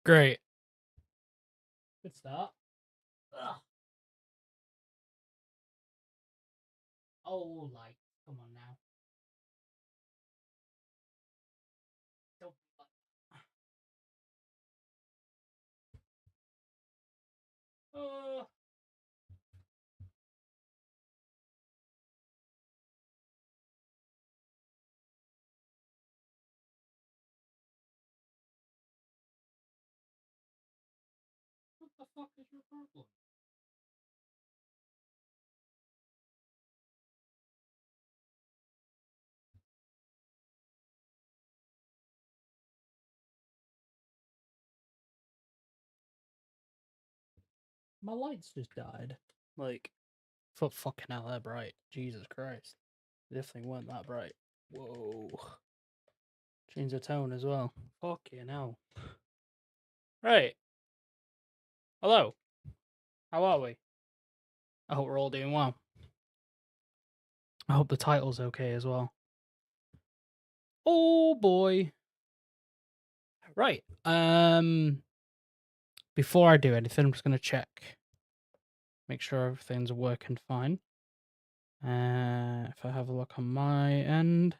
Great. Good start. Ugh. Oh, like, come on now. Don't be like Oh. What the fuck is your problem? My lights just died. Like, for fucking hell, they're bright. Jesus Christ. This thing weren't that bright. Whoa. Change the tone as well. Fucking hell. Right. Hello. How are we? I hope we're all doing well. I hope the title's okay as well. Oh boy. Right. Before I do anything, I'm just gonna check. Make sure everything's working fine. If I have a look on my end.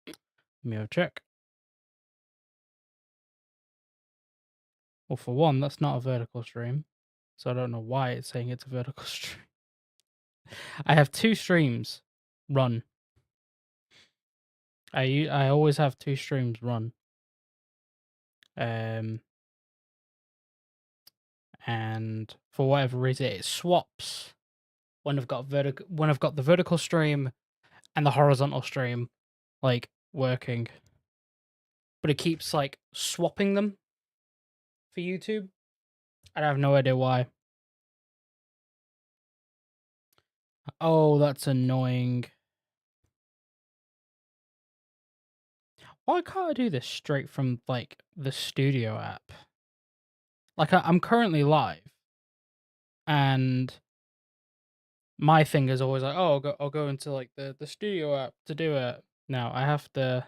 Let me have a check. Well, for one, that's not a vertical stream. So I don't know why it's saying it's a vertical stream. I have 2 streams run. I always have 2 streams run. And for whatever reason it swaps when I've got the vertical stream and the horizontal stream like working. But it keeps like swapping them for YouTube. I have no idea why. Oh, that's annoying. Why can't I do this straight from like the studio app? Like I'm currently live, and my thing is always like, oh, I'll go into like the studio app to do it. Now I have to.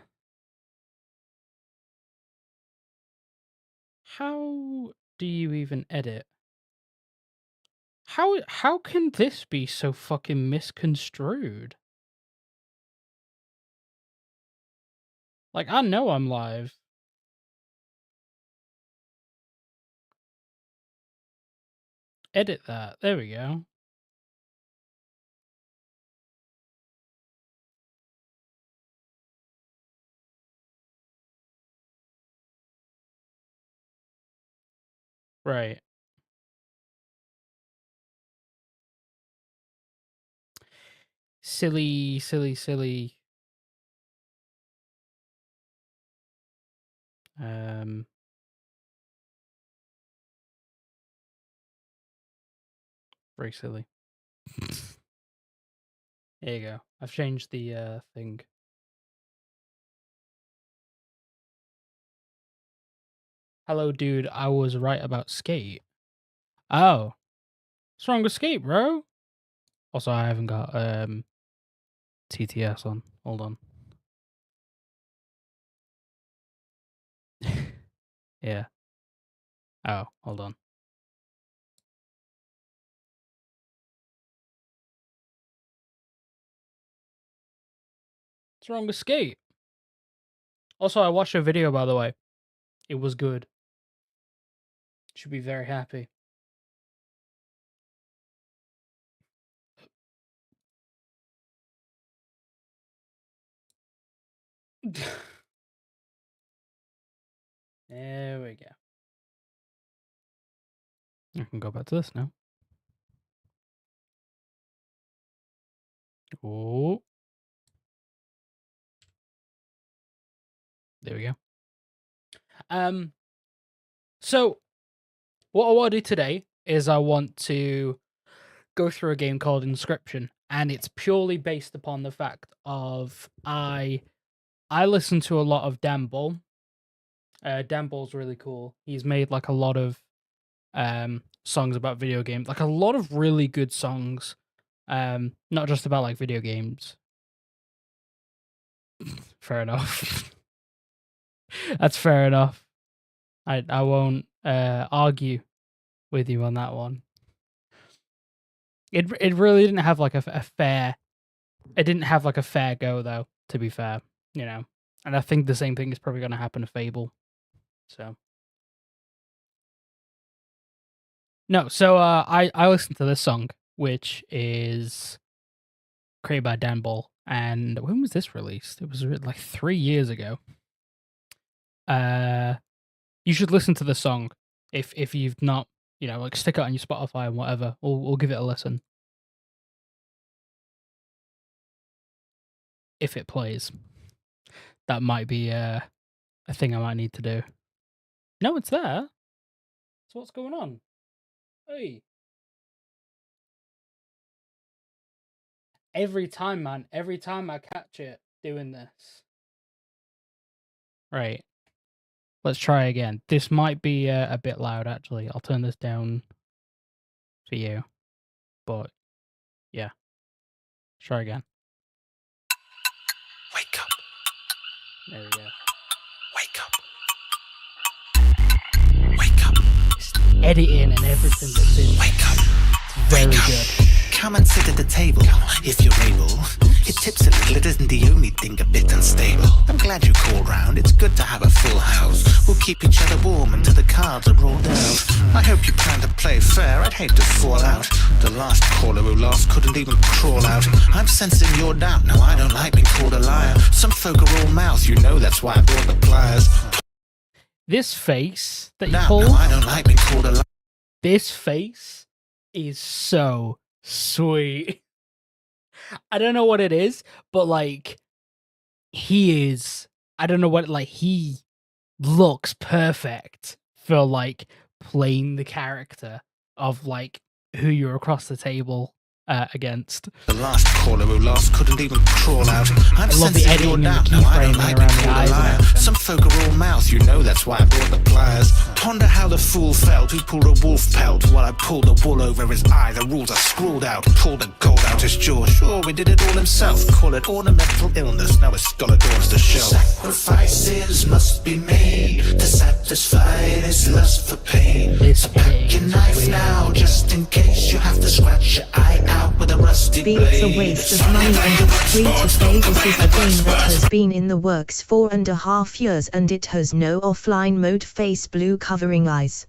How do you even edit? How can this be so fucking misconstrued? Like I know I'm live. Edit that. There we go. Right. Silly. Very silly. There you go. I've changed the thing. Hello, dude. I was right about skate. Oh. What's wrong with skate, bro? Also, I haven't got TTS on. Hold on. Yeah. Oh, hold on. What's wrong with skate? Also, I watched your video, by the way. It was good. Should be very happy. There we go. I can go back to this now. Oh. There we go. So what I want to do today is I want to go through a game called Inscryption, and it's purely based upon the fact of I listen to a lot of Dan Bull. Dan Bull's really cool. He's made like a lot of songs about video games, like a lot of really good songs, not just about like video games. Fair enough. That's fair enough. I won't argue with you on that one. It really didn't have like a fair. It didn't have like a fair go though. To be fair, you know, and I think the same thing is probably going to happen to Fable. So no, so I listened to this song, which is created by Dan Ball, and when was this released? It was like 3 years ago. You should listen to the song if you've not, you know, like stick it on your Spotify and whatever. We'll give it a listen if it plays. That might be a thing I might need to do. No, it's there. So what's going on? Hey. Every time, man. Every time I catch it doing this. Right. Let's try again. This might be a bit loud, actually. I'll turn this down for you. But, yeah. Try again. Wake up. There we go. Wake up. Wake up. It's editing and everything that's in. Wake up. It's very good. Come and sit at the table, if you're able. It tips a little, it isn't the only thing a bit unstable. I'm glad you called round, it's good to have a full house. We'll keep each other warm until the cards are rolled out. I hope you plan to play fair, I'd hate to fall out. The last caller who lost couldn't even crawl out. I'm sensing your doubt, no I don't like being called a liar. Some folk are all mouths, you know that's why I brought the pliers. This face that you No, pulled, I don't like being called a liar. this face is so sweet. I don't know what it is, but like he is, I don't know what, like he looks perfect for like playing the character of like who you're across the table against. The last caller who lost couldn't even crawl out. I'm I love the sensing editing your and the doubt, no I don't keyframing like around being the called a eyes and liar. everything. Some folk are all mouths, you know that's why I brought the pliers. Ponder how the fool felt who pulled a wolf pelt while I pulled the wool over his eye. The rules are scrawled out, pulled the gold out his jaw. Sure, we did it all himself, call it ornamental illness. Now his skull adorns the show. Sacrifices must be made to satisfy this lust for pain. This So pack your knife now, just in case you have to scratch your eye out with a rusty blade. It's a waste of money and it's free to play. This is a game that has been in the works 4.5 years and it has no offline mode. Face blue covering eyes.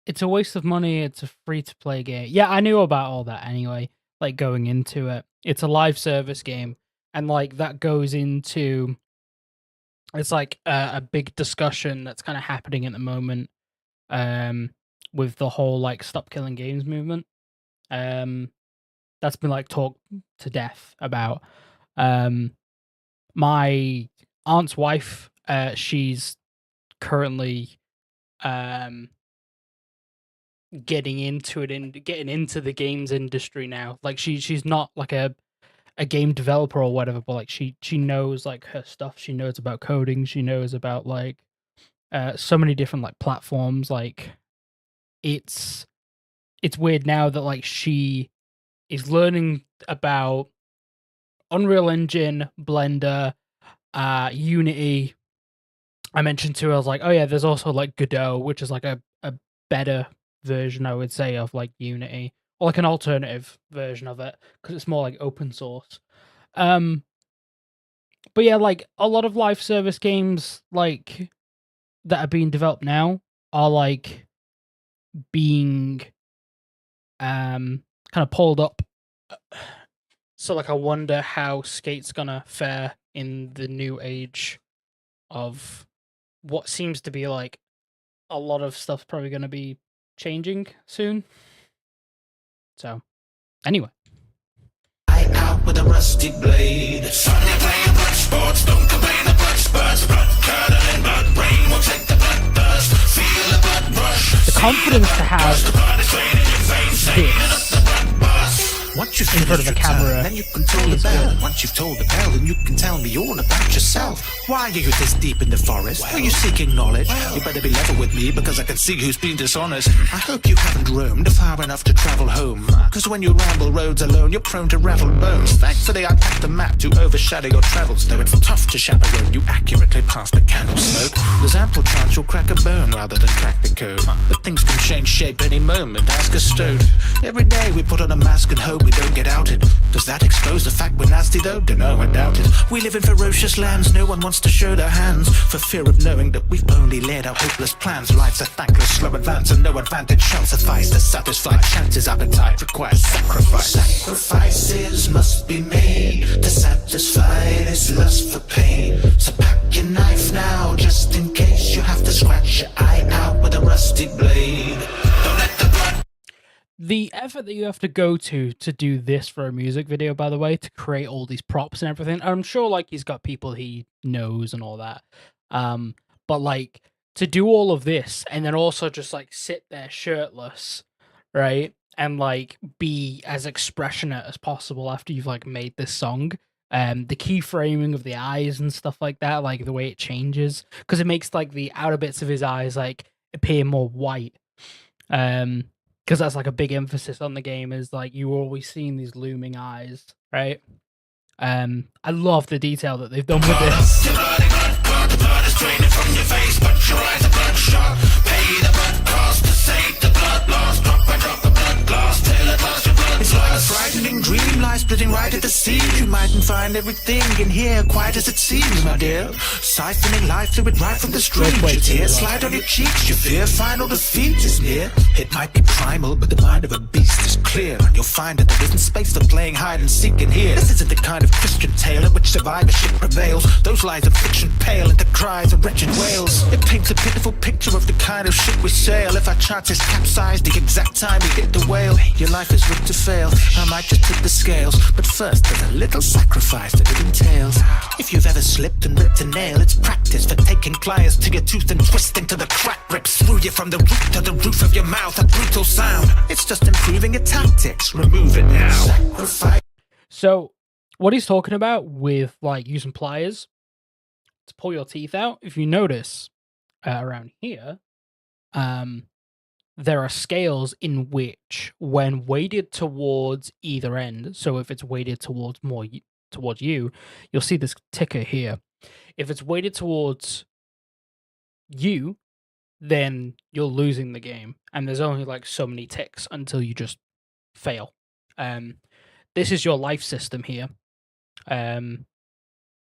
It's a waste of money. It's a free-to-play game. Yeah, I knew about all that anyway, like going into it. It's a live service game, and like that goes into, it's like a big discussion that's kind of happening at the moment with the whole like stop killing games movement. That's been like talked to death about. My aunt's wife, she's currently getting into it and getting into the games industry now. Like she's not like a game developer or whatever, but like she knows like her stuff. She knows about coding. She knows about like so many different like platforms. Like it's weird now that like she is learning about Unreal Engine, Blender, Unity. I mentioned to her, I was like, oh yeah, there's also like Godot, which is like a better version, I would say, of like Unity, or like an alternative version of it, because it's more like open source. But yeah, like a lot of live service games like that are being developed now are like being kind of pulled up. So like I wonder how Skate's gonna fare in the new age of what seems to be like a lot of stuff's probably gonna be changing soon. So anyway. Out with a rusty blade. Sunday playing blood sports, don't complain about spurs. Blood curdling, blood rain will take the blood thirst. Feel the blood rush. The confidence to have this What Once you've in front of finished the your camera, turn, then you can toll the is bell. good. Once you've told the bell, then you can tell me all about yourself. Why are you this deep in the forest? Are you seeking knowledge? You better be level with me, because I can see who's been dishonest. I hope you haven't roamed far enough to travel home, because when you ramble roads alone, you're prone to ravel bones. Thankfully, I packed a map to overshadow your travels, though it's tough to chaperone you accurately past the candle smoke. There's ample chance you'll crack a bone rather than crack the code, but things can change shape any moment. Ask a stone. Every day we put on a mask and hope we don't get outed. Does that expose the fact we're nasty though? Dunno, I doubt it. We live in ferocious lands, no one wants to show their hands, for fear of knowing that we've only laid out hopeless plans. Life's a thankless slow advance, and no advantage shall suffice to satisfy chances. Appetite requires sacrifice. Sacrifices must be made to satisfy this lust for pain. So pack your knife now, just in case you have to scratch your eye out with a rusty blade. Don't let the blood. The effort that you have to go to do this for a music video, by the way, to create all these props and everything, I'm sure like he's got people he knows and all that. But like to do all of this and then also just like sit there shirtless, right? And like be as expressionate as possible after you've like made this song. The keyframing of the eyes and stuff like that, like the way it changes, because it makes like the outer bits of his eyes like appear more white. Because that's like a big emphasis on the game, is like you always seeing these looming eyes, right? I love the detail that they've done with this. The blood is draining from your face, but your eyes are bloodshot. Pay the blood cost to save the blood loss. Drop by drop the blood gloss till it lasts your blood. It's like a frightening dream, lies splitting right at the seams. You mightn't find everything in here quite as it seems, my dear. Siphoning life fluid right from the stream. Your tears slide on your cheeks, you fear final defeat is near. It might be primal, but the mind of a beast is clear, and you'll find that there isn't space for playing hide and seek in here. This isn't the kind of Christian tale in which survivorship prevails. Those lies of fiction pale into cries of wretched wails. It paints a pitiful picture of the kind of ship we sail. If our chart is capsized the exact time we hit the whale, your life is rigged to fail. I might just tip the scales, but first there's a little sacrifice that it entails. If you've ever slipped and ripped a nail, it's practice for taking pliers to your tooth and twisting till the crack rips through you from the root to the roof of your mouth. A brutal sound. It's just improving your tactics. Remove it now. Sacrifice. So what he's talking about with like using pliers to pull your teeth out, if you notice around here, there are scales in which, when weighted towards either end, so if it's weighted towards towards you, you'll see this ticker here. If it's weighted towards you, then you're losing the game, and there's only like so many ticks until you just fail. This is your life system here, and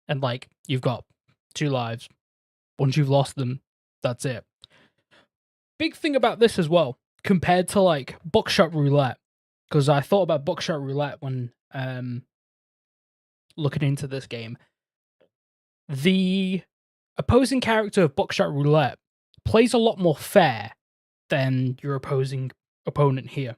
like you've got 2 lives. Once you've lost them, that's it. Big thing about this as well, compared to like Buckshot Roulette, because I thought about Buckshot Roulette when looking into this game. The opposing character of Buckshot Roulette plays a lot more fair than your opposing opponent here.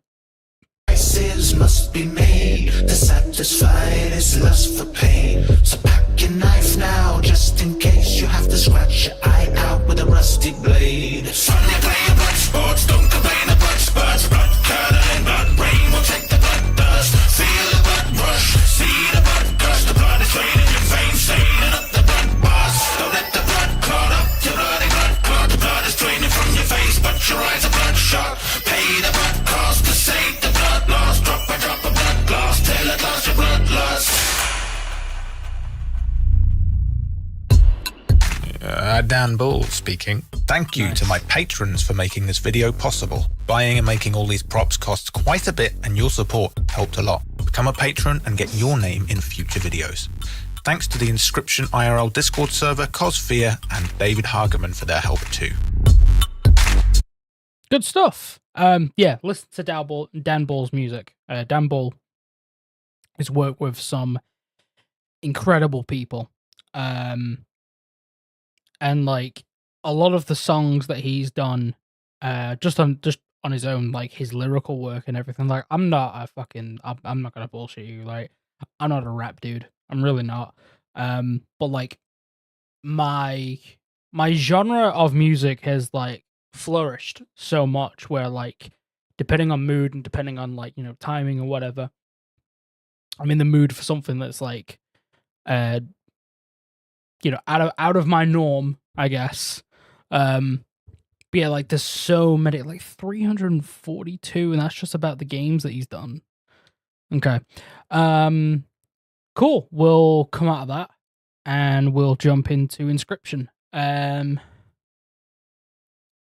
Sacrifices must be made to satisfy this lust for pain. So pack your knife now, just in case you have to scratch your eye out with a rusty blade. Suddenly playing blood sports, don't complain of blood spurts. Blood curdling, blood rain will take the blood dust. Feel the blood rush, see the blood gush. The blood is draining your veins, staining up the blood bars. Don't let the blood clot up your bloody blood clot. The blood is draining from your face, but your eyes are bloodshot. Pay the blood cost to save the blood loss. Drop by drop of blood gloss till it lasts your blood loss. Dan Bull speaking. Thank you to my patrons for making this video possible. Buying and making all these props costs quite a bit, and your support helped a lot. Become a patron and get your name in future videos. Thanks to the Inscryption IRL Discord server, Cosfear, and David Hageman for their help too. Good stuff. Yeah, listen to Dan Ball's music. Dan Ball has worked with some incredible people. And like a lot of the songs that he's done, just on his own, like his lyrical work and everything. Like I'm not gonna bullshit you. Like I'm not a rap dude. I'm really not. But like my genre of music has like flourished so much where like depending on mood and depending on like, you know, timing or whatever, I'm in the mood for something that's like, you know, out of my norm, I guess. But yeah, like there's so many, like 342, and that's just about the games that he's done. Okay. Cool. We'll come out of that and we'll jump into Inscryption.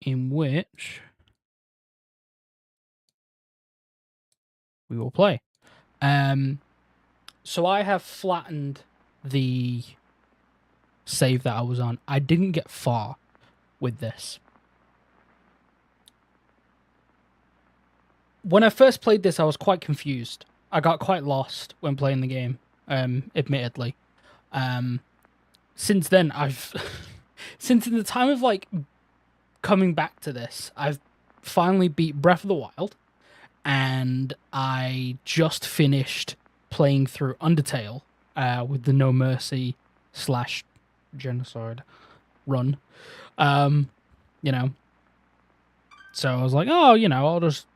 In which we will play. So I have flattened the save that I was on. I didn't get far with this. When I first played this, I was quite confused. I got quite lost when playing the game, admittedly. Since then, since in the time of, like, coming back to this, I've finally beat Breath of the Wild, and I just finished playing through Undertale with the No Mercy / genocide run. You know. So I was like, oh, you know, I'll just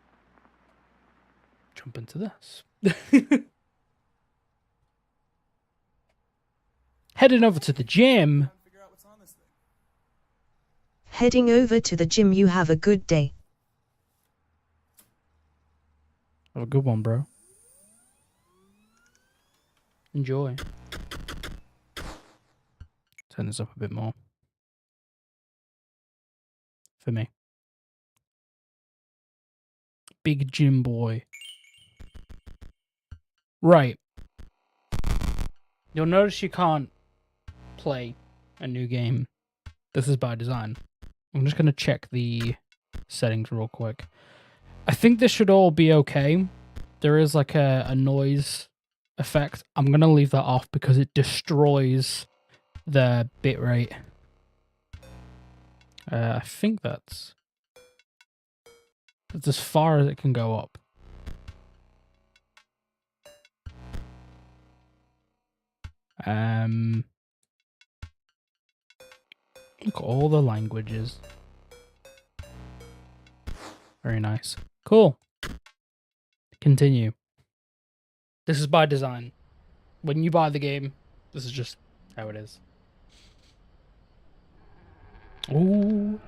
jump into this. Heading over to the gym. Heading over to the gym. You have a good day. Have a good one, bro. Enjoy. Turn this up a bit more. For me. Big gym boy. Right. You'll notice you can't play a new game. This is by design. I'm just going to check the settings real quick. I think this should all be okay. There is like a noise effect. I'm going to leave that off because it destroys the bitrate. I think that's as far as it can go up. Look at all the languages. Very nice. Cool. Continue. This is by design. When you buy the game, this is just how it is. Ooh.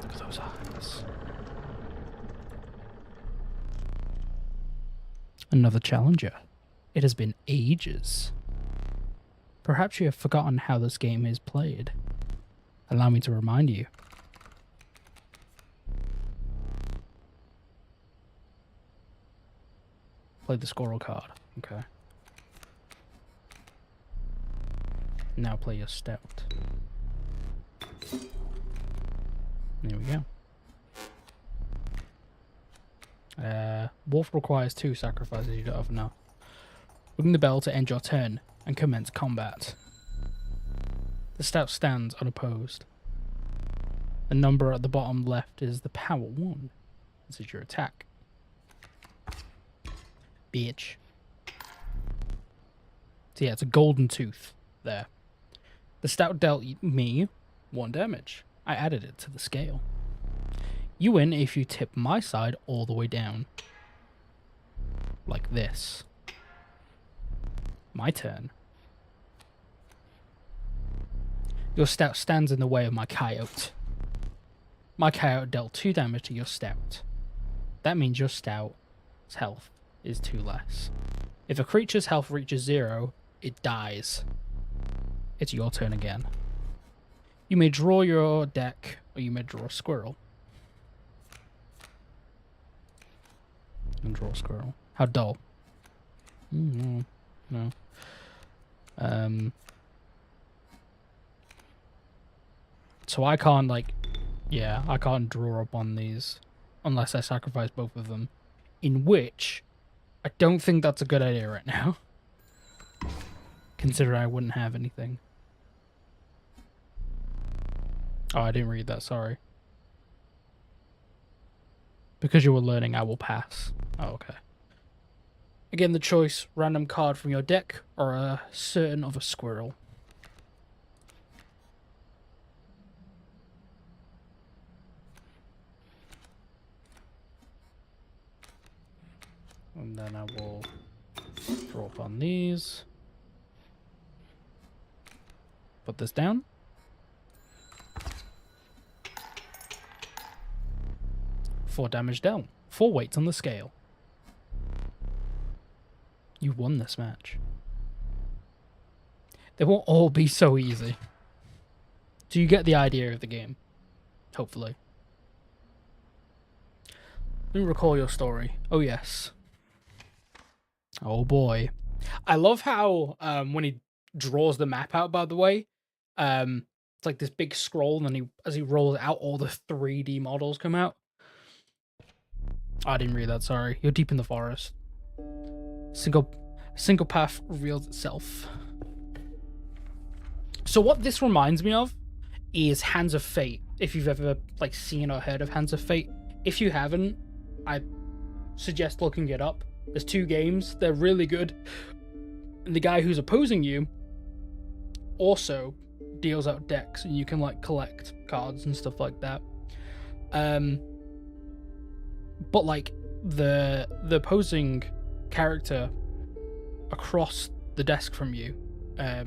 Look at those eyes. Another challenger. It has been ages. Perhaps you have forgotten how this game is played. Allow me to remind you. Play the squirrel card. Okay. Now play your stout. There we go. Wolf requires 2 sacrifices. You don't have enough. Ring the bell to end your turn and commence combat. The stout stands unopposed. The number at the bottom left is the power 1. This is your attack. Bitch. So yeah, it's a golden tooth there. The stout dealt me 1 damage. I added it to the scale. You win if you tip my side all the way down. Like this. My turn. Your stout stands in the way of my coyote. My coyote dealt 2 damage to your stout. That means your stout's health is 2 less. If a creature's health reaches 0, it dies. It's your turn again. You may draw your deck, or you may draw a squirrel. And draw a squirrel. How dull. No. So I can't, like, yeah, I can't draw up on these unless I sacrifice both of them. In which, I don't think that's a good idea right now. Considering I wouldn't have anything. Oh, I didn't read that, sorry. Because you were learning, I will pass. Oh, okay. Again, the choice, random card from your deck, or a certain of a squirrel. And then I will drop on these. Put this down. Four damage down. 4 weights on the scale. You won this match. They won't all be so easy. Do you get the idea of the game? Hopefully. Let me recall your story. Oh, yes. Oh, boy. I love how when he draws the map out, by the way, it's like this big scroll, and then as he rolls it out, all the 3D models come out. I didn't read that, sorry. You're deep in the forest. Single path reveals itself. So what this reminds me of is Hands of Fate. If you've ever like seen or heard of Hands of Fate. If you haven't, I suggest looking it up. There's 2 games. They're really good. And the guy who's opposing you also deals out decks, and you can like collect cards and stuff like that. But like the opposing character across the desk from you,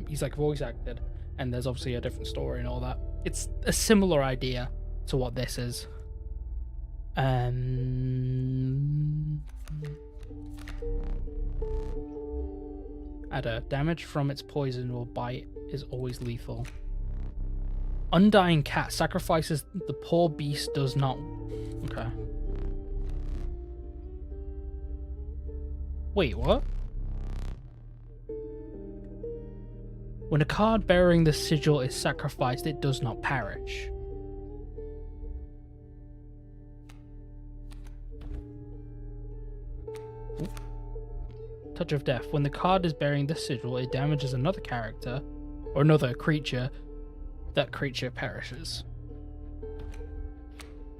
he's like voice acted, and there's obviously a different story and all that. It's a similar idea to what this is. Add a damage from its poison or bite is always lethal. Undying Cat sacrifices the poor beast does not. Okay. Wait, what? When a card bearing the sigil is sacrificed, it does not perish. Ooh. Touch of Death. When the card is bearing the sigil, it damages another character or another creature. That creature perishes.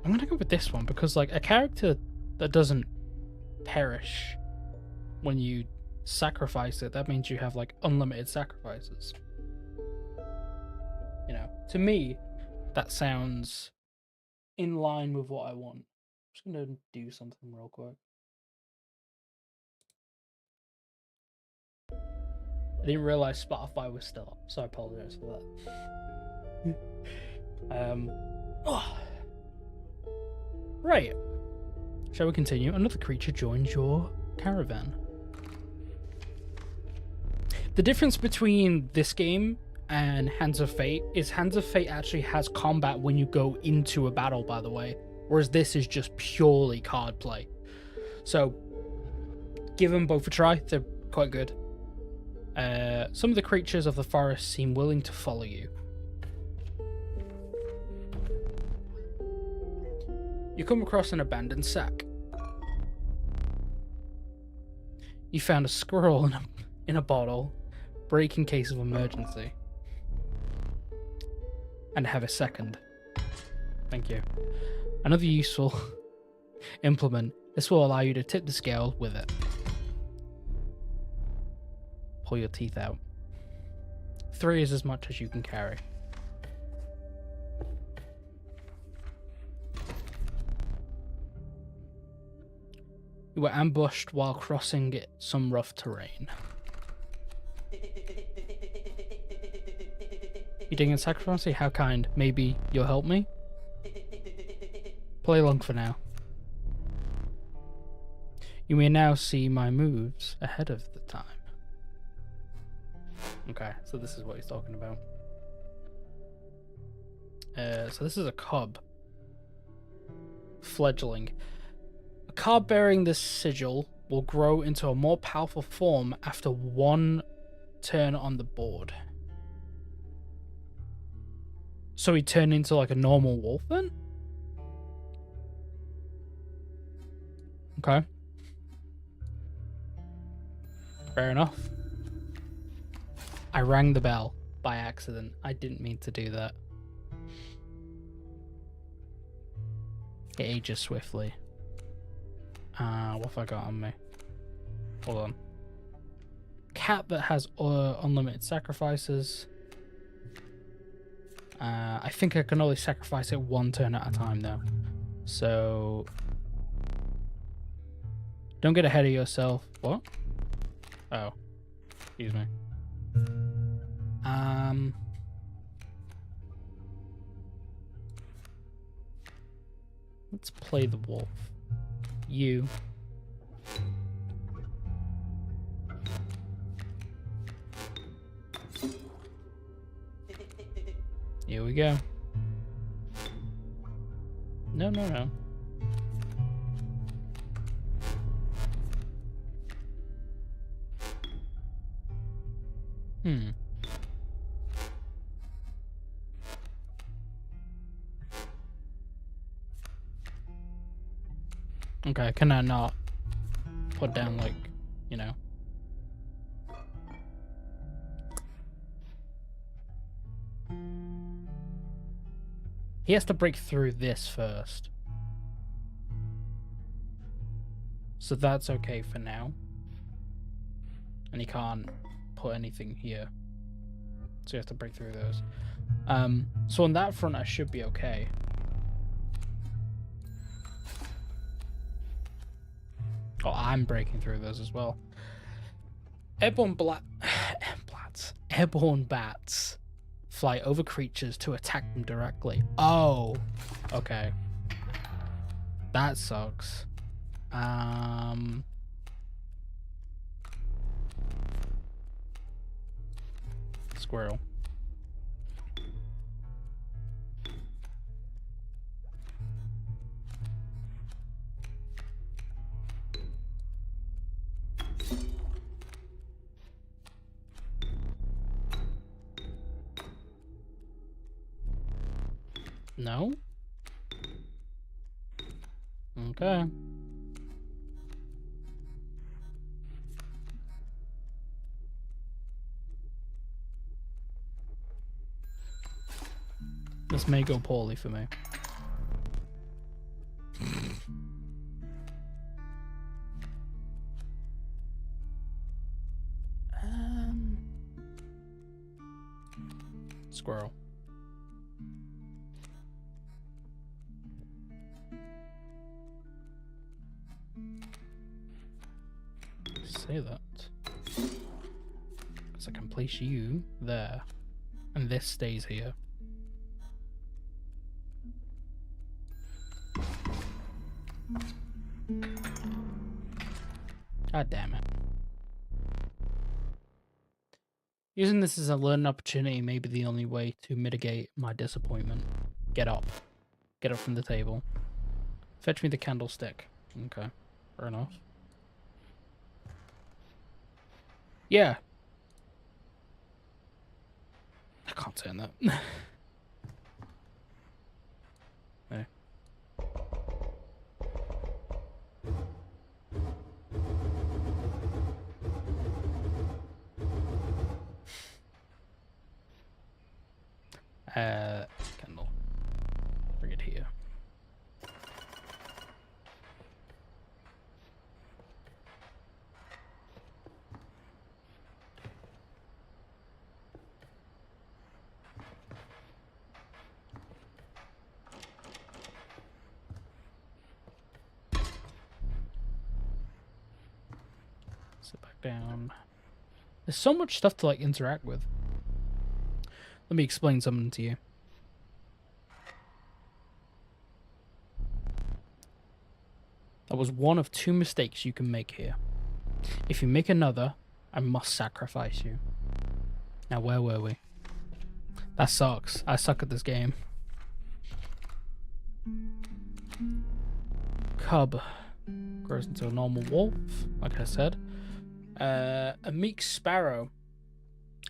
I'm gonna go with this one because, like, a character that doesn't perish when you sacrifice it, that means you have like unlimited sacrifices. You know, to me, that sounds in line with what I want. I'm just gonna do something real quick. I didn't realize Spotify was still up, so I apologize for that. Right. Shall we continue? Another creature joins your caravan. The difference between this game and Hands of Fate is Hands of Fate actually has combat when you go into a battle, by the way, whereas this is just purely card play. So, give them both a try. They're quite good. Some of the creatures of the forest seem willing to follow you. You come across an abandoned sack. You found a squirrel in a bottle, break in case of emergency. And have a second. Thank you. Another useful implement. This will allow you to tip the scale with it. Pull your teeth out. 3 is as much as you can carry. You were ambushed while crossing some rough terrain. You didn't sacrifice? How kind. Maybe you'll help me? Play along for now. You may now see my moves ahead of the time. Okay, so this is what he's talking about. So this is a cub. Fledgling. A card bearing this sigil will grow into a more powerful form after 1 turn on the board. So he turned into like a normal wolf then? Okay. Fair enough. I rang the bell by accident. I didn't mean to do that. It ages swiftly. What have I got on me? Hold on. Cat that has unlimited sacrifices. I think I can only sacrifice it 1 turn at a time though. So Don't get ahead of yourself. What? Oh. Excuse me. Let's play the wolf. You. Here we go. No, no, no. Okay, can I not put down, like, you know? He has to break through this first. So that's okay for now. And he can't put anything here. So you have to break through those. So on that front, I should be okay. Oh, I'm breaking through those as well. Airborne bats fly over creatures to attack them directly. Oh, okay. That sucks. Squirrel. No? Okay. This may go poorly for me. Squirrel. Say that. Because I can place you there. And this stays here. God damn it. Using this as a learning opportunity may be the only way to mitigate my disappointment. Get up. Get up from the table. Fetch me the candlestick. Okay. Fair enough. Yeah. I can't turn that. Hey. Candle. Bring it here. Sit back down. There's so much stuff to like interact with. Let me explain something to you. That was one of two mistakes you can make here. If you make another, I must sacrifice you. Now, where were we? That sucks. I suck at this game. Cub grows into a normal wolf, like I said. A meek sparrow.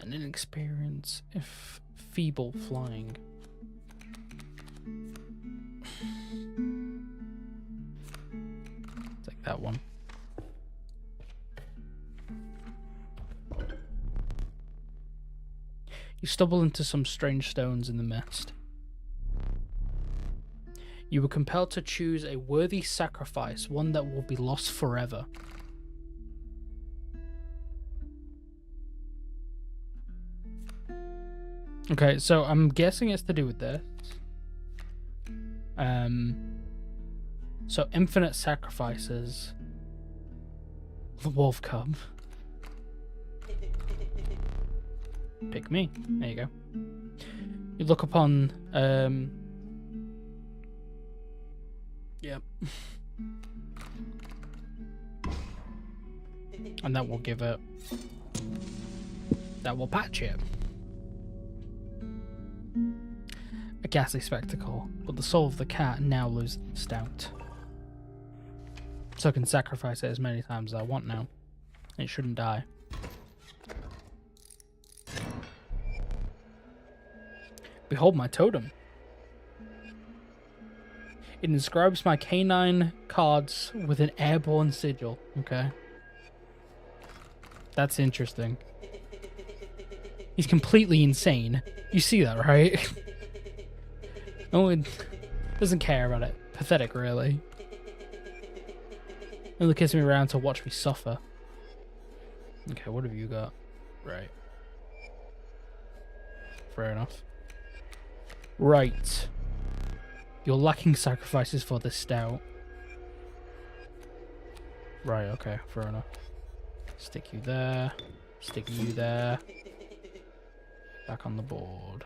An inexperienced, if feeble flying. Take that one. You stumble into some strange stones in the mist. You were compelled to choose a worthy sacrifice, one that will be lost forever. Okay, so I'm guessing it's to do with this. So infinite sacrifices. The wolf cub. Pick me. There you go. You look upon, yep. And that will give it, that will patch it. A ghastly spectacle, but the soul of the cat now loses its doubt. So I can sacrifice it as many times as I want now. It shouldn't die. Behold my totem. It inscribes my canine cards with an airborne sigil. Okay. That's interesting. He's completely insane. You see that, right? No one doesn't care about it. Pathetic, really. Only kissing me around to watch me suffer. Okay, what have you got? Right. Fair enough. Right. You're lacking sacrifices for this stout. Right, okay, fair enough. Stick you there. Stick you there. Back on the board.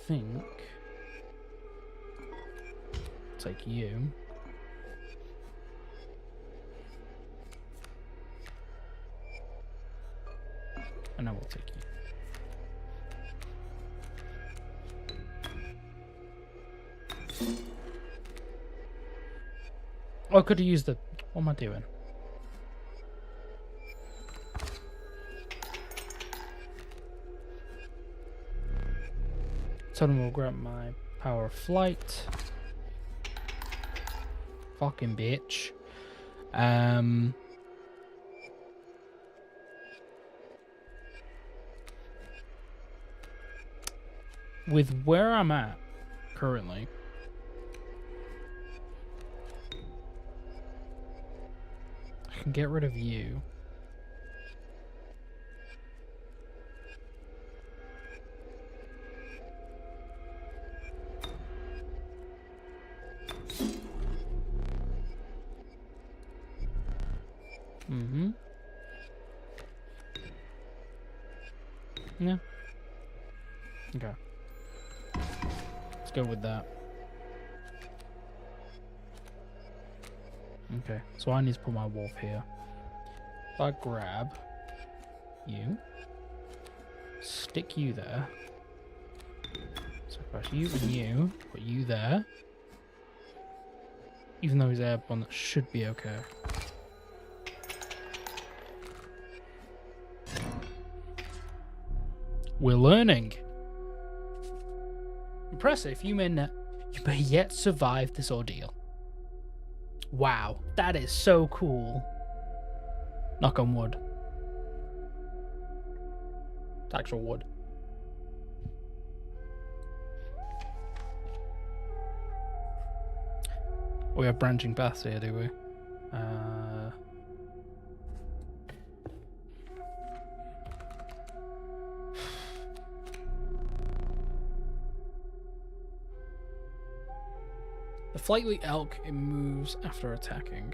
Think. Take you. And I will take you. Oh, I could have used the... What am I doing? Totem will grant my power of flight. Fucking bitch. With where I'm at currently, I can get rid of you. Mm-hmm. Yeah. Okay. Let's go with that. Okay, so I need to put my wolf here. If I grab you, stick you there, sacrifice you and you, put you there. Even though he's airborne, that should be okay. We're learning. Impressive. You may yet survive this ordeal. Wow, that is so cool. Knock on wood. It's actual wood. We have branching paths here, do we? The flightly elk, it moves after attacking.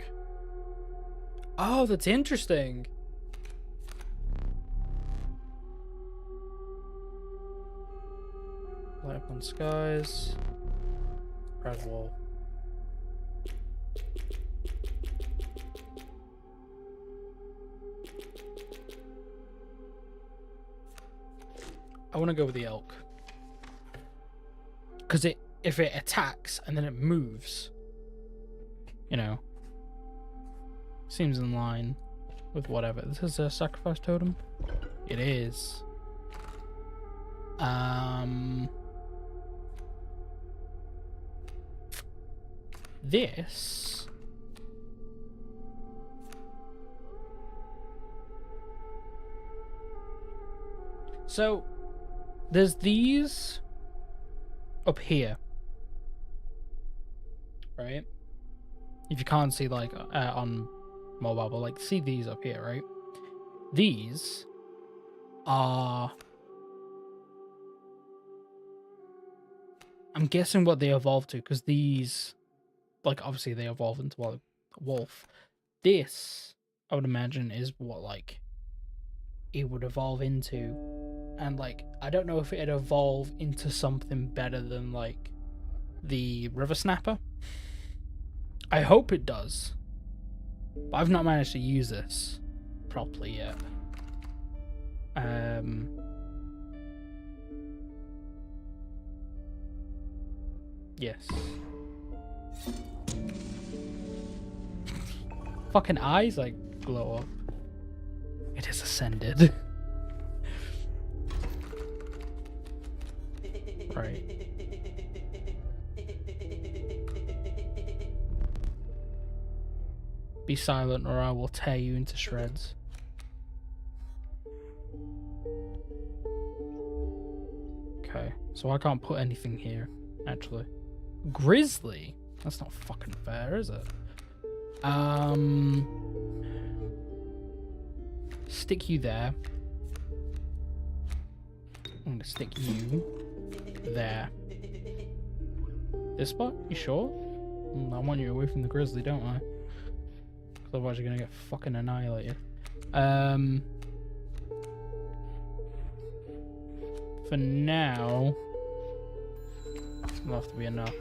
Oh, that's interesting. Light up on skies. Red wall. I want to go with the elk. Because if it attacks and then it moves, you know, seems in line with whatever. This is a sacrifice totem. It is. This. So there's these up here, right? If you can't see like on mobile, but like see these up here, right? These are, I'm guessing what they evolved to, because these, like, obviously they evolve into a wolf. this, I would imagine, is what like it would evolve into. And like, I don't know if it'd evolve into something better than like the River Snapper. I hope it does. But I've not managed to use this properly yet. Yes. Fucking eyes like glow up. It is ascended. Right. Be silent or I will tear you into shreds. Okay, so I can't put anything here, actually. Grizzly? That's not fucking fair, is it? Stick you there. I'm gonna stick you there. This spot? You sure? I want you away from the grizzly, don't I? Otherwise you're gonna get fucking annihilated. For now, it'll have to be enough.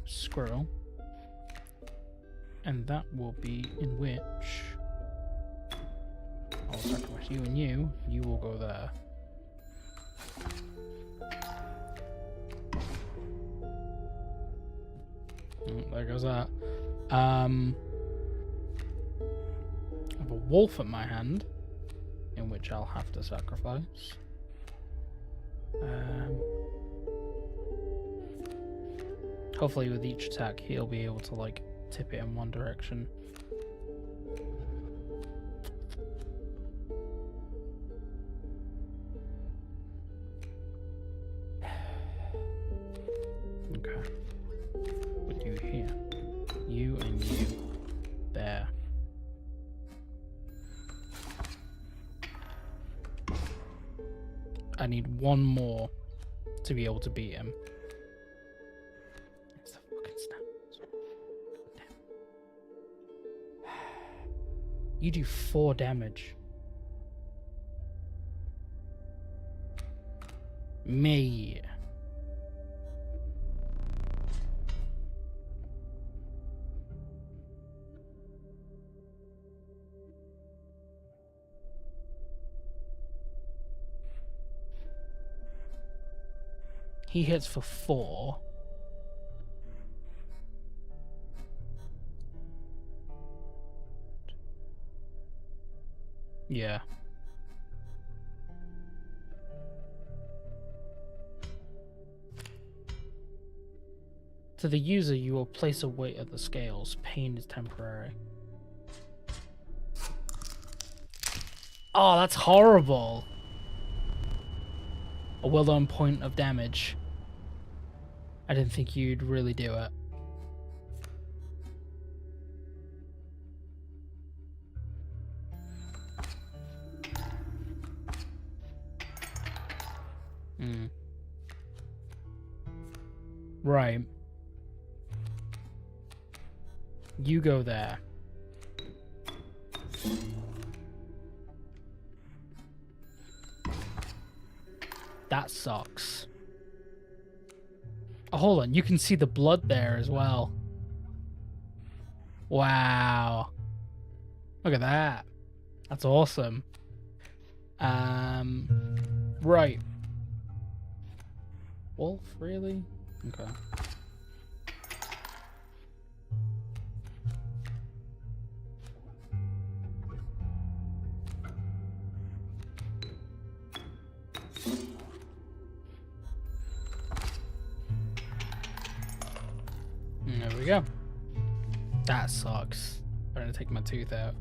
Squirrel, and that will be in which I'll sacrifice you and you. You will go there. There goes that. I have a wolf at my hand, in which I'll have to sacrifice. Hopefully with each attack he'll be able to like tip it in one direction. Okay. Put you here. You and you. There. I need one more to be able to beat him. It's the fucking snap. Damn. You do 4 damage. Me. He hits for 4. Yeah. To the user, you will place a weight at the scales. Pain is temporary. Oh, that's horrible. A well-known point of damage. I didn't think you'd really do it. Right. You go there. That sucks. Oh, hold on, you can see the blood there as well. Wow. Look at that. That's awesome. Right. Wolf, really? Okay. There we go. That sucks. I'm gonna take my tooth out.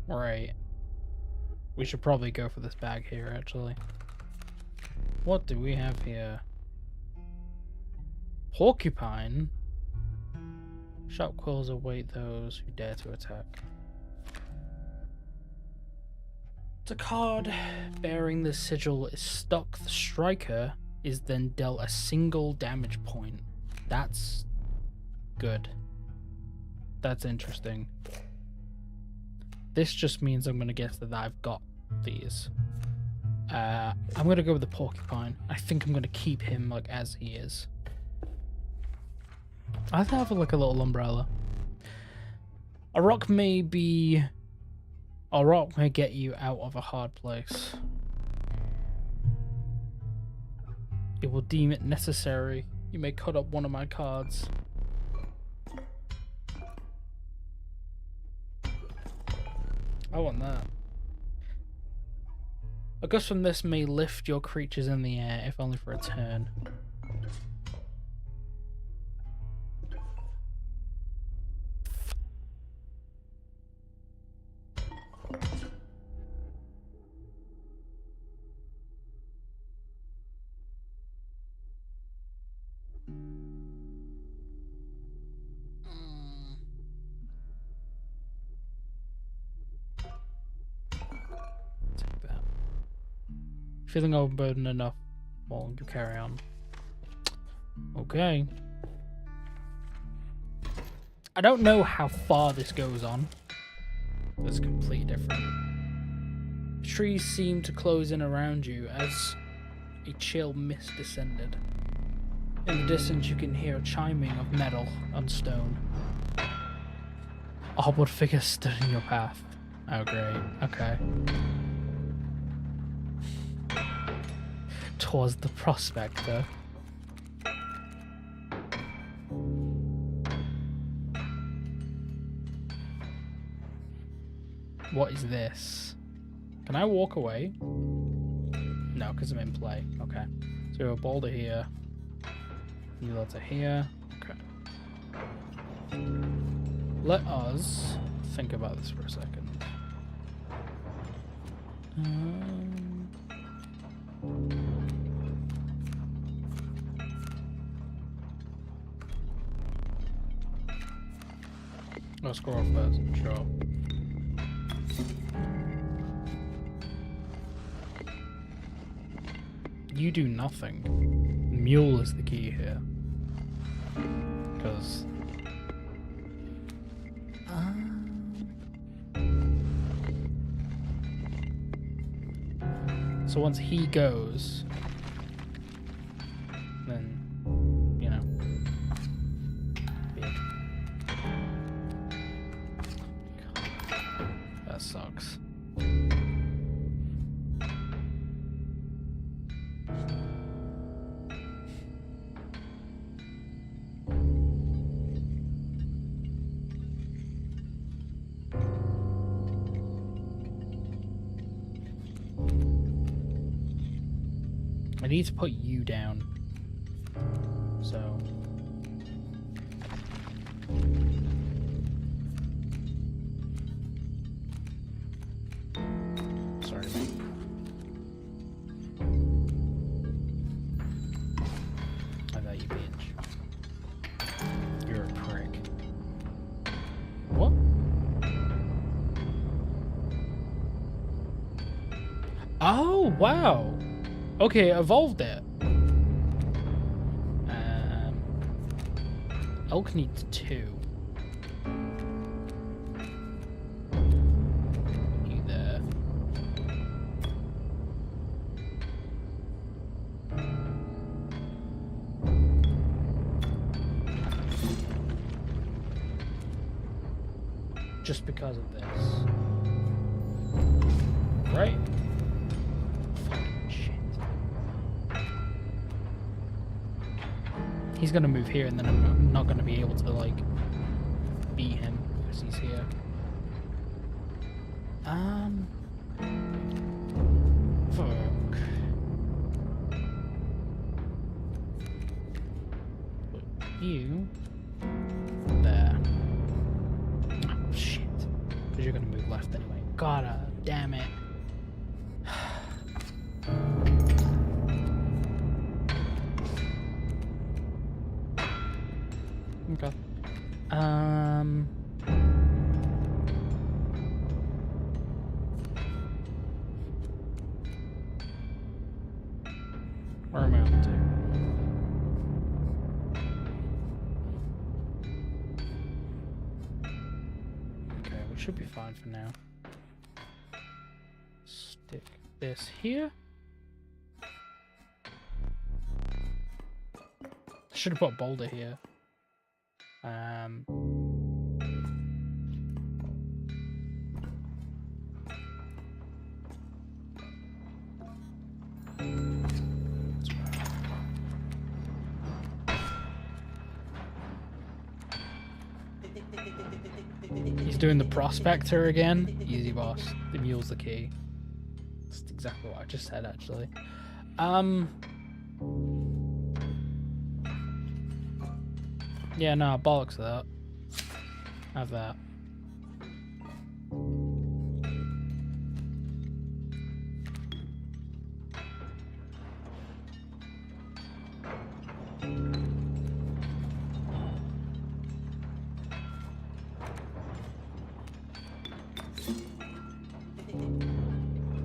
Right. We should probably go for this bag here, actually. What do we have here? Porcupine. Sharp quills await those who dare to attack. The card bearing the sigil is stuck. The striker is then dealt a single damage point. That's good. That's interesting. This just means I'm going to guess that I've got these. I'm going to go with the porcupine. I think I'm going to keep him like as he is. I have like a little umbrella. A rock may get you out of a hard place. It will deem it necessary. You may cut up one of my cards. I want that. A gust from this may lift your creatures in the air, if only for a turn. Feeling overburdened enough? Well, you carry on. Okay. I don't know how far this goes on. It's completely different. The trees seem to close in around you as a chill mist descended. In the distance you can hear a chiming of metal on stone. A hobbled figure stood in your path. Oh great, okay. Towards the prospector. What is this? Can I walk away? No, because I'm in play. Okay. So a boulder here. New letter here. Okay. Let us think about this for a second. I'll scroll off first, sure. You do nothing. Mule is the key here. Because... So once he goes, then, you know, big. That sucks. I need to put you down. So. Sorry. I thought you bitch. You're a prick. What? Oh, wow. Okay, evolved it. Elk needs 2. You there. Just because of this. Right? He's gonna move here, and then I'm not gonna be able to like beat him because he's here. Fuck. Put you there. Oh shit! Because you're gonna move left anyway. God damn it. Okay. Where am I on to? Okay, we should be fine for now. Stick this here. Should have put a boulder here. He's doing the prospector again. Easy, boss. The mule's the key. That's exactly what I just said, actually. Yeah, no, bollocks of that. Have that.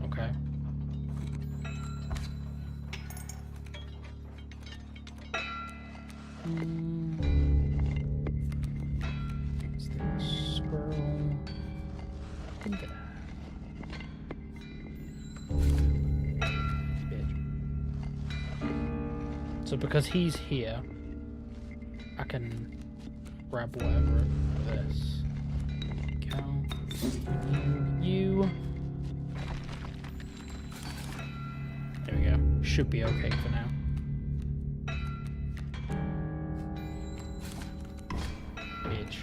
Okay. So because he's here, I can grab whatever for this. Go. You. There we go. Should be okay for now. Bitch.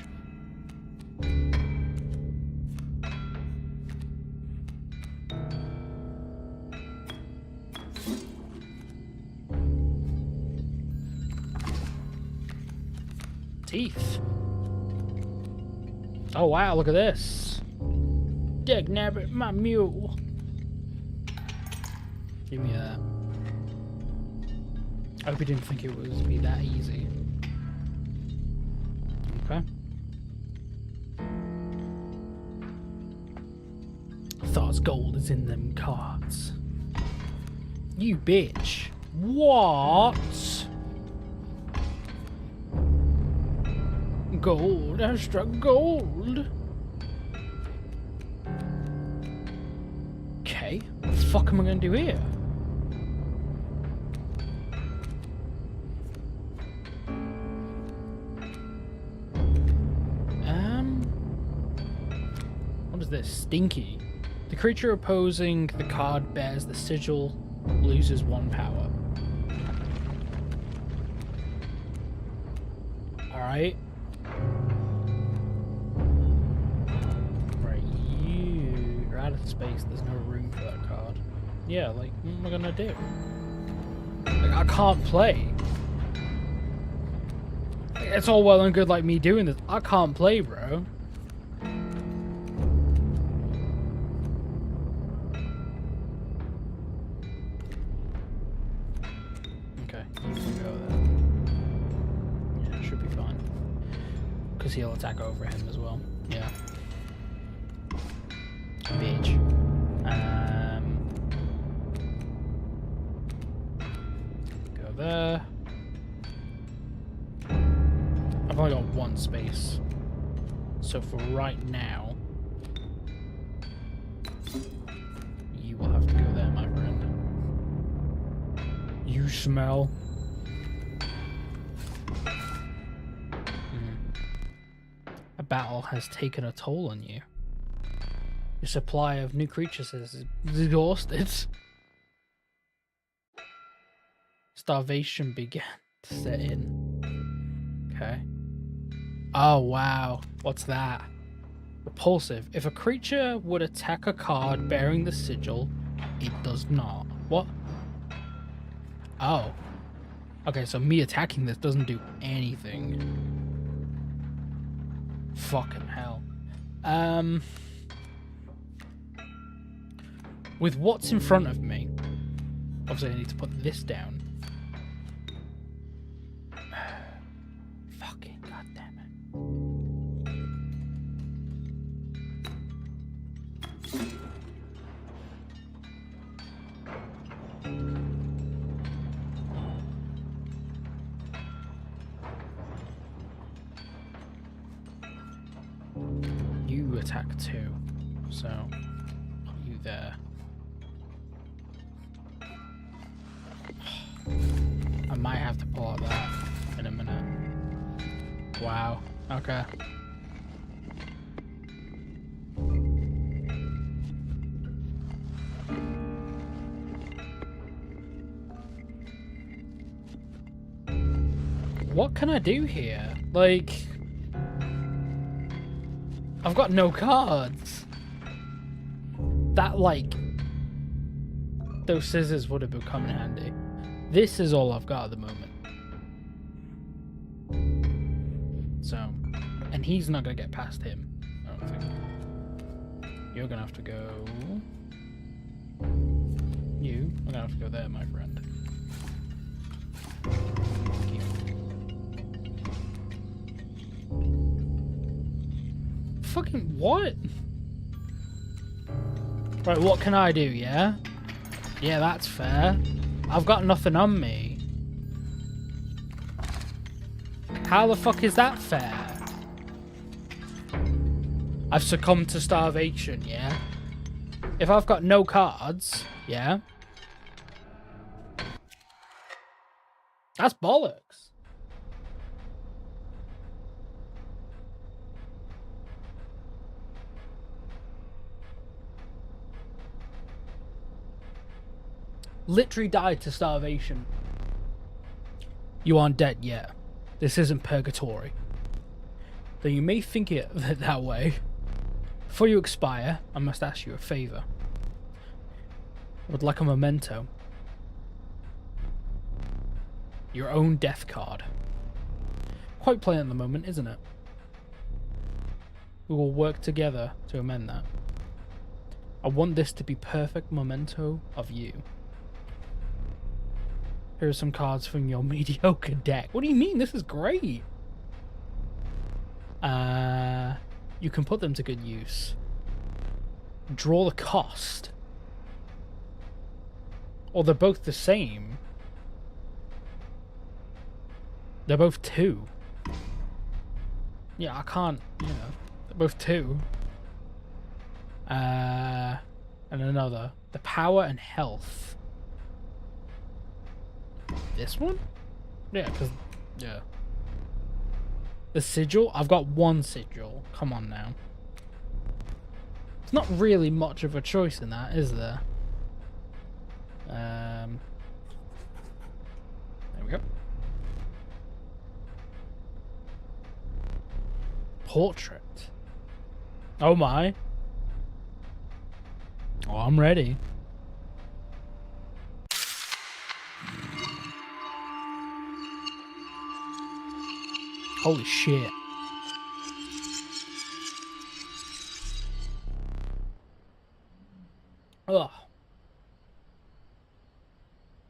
Teeth. Oh wow, look at this. Dag nabbit, my mule. Give me that. I hope you didn't think it would be that easy. Okay. Thought gold is in them cards. You bitch. What? Gold, I struck gold. Okay, what the fuck am I gonna do here? What is this? Stinky. The creature opposing the card bears the sigil, loses 1 power. Alright. You're out of space, there's no room for that card. Yeah, like, what am I gonna do? Like, I can't play. Like, it's all well and good, like, me doing this. I can't play, bro. Okay, you can go there. Yeah, should be fine. Because he'll attack over him as well. Yeah. Bitch. Go there. I've only got 1 space. So for right now, you will have to go there, my friend. You smell. A battle has taken a toll on you. Your supply of new creatures is exhausted. Starvation began to set in. Okay. Oh, wow. What's that? Repulsive. If a creature would attack a card bearing the sigil, it does not. What? Oh. Okay, so me attacking this doesn't do anything. Fucking hell. With what's in front of me, obviously I need to put this down. Fucking goddamn it. attack 2. So, put you there. I might have to pull out that in a minute. Wow. Okay. What can I do here? Like, I've got no cards. That, like, those scissors would have come in handy. This is all I've got at the moment. So, and he's not gonna get past him, I don't think. You're gonna have to go. You are gonna have to go there, my friend. Fucking what? Right, what can I do, yeah? Yeah, that's fair. I've got nothing on me. How the fuck is that fair? I've succumbed to starvation, yeah? If I've got no cards, yeah? That's bollocks. Literally died to starvation. You aren't dead yet. This isn't purgatory. Though you may think it that way. Before you expire, I must ask you a favour. I would like a memento. Your own death card. Quite plain at the moment, isn't it? We will work together to amend that. I want this to be perfect memento of you. Here are some cards from your mediocre deck. What do you mean? This is great. You can put them to good use. Draw the cost. Or they're both the same. They're both 2. Yeah, I can't, you know. They're both 2. And another. The power and health. This one? Yeah, because... Yeah. The sigil? I've got 1 sigil. Come on now. It's not really much of a choice in that, is there? There we go. Portrait. Oh my. Oh, I'm ready. Holy shit. Ugh.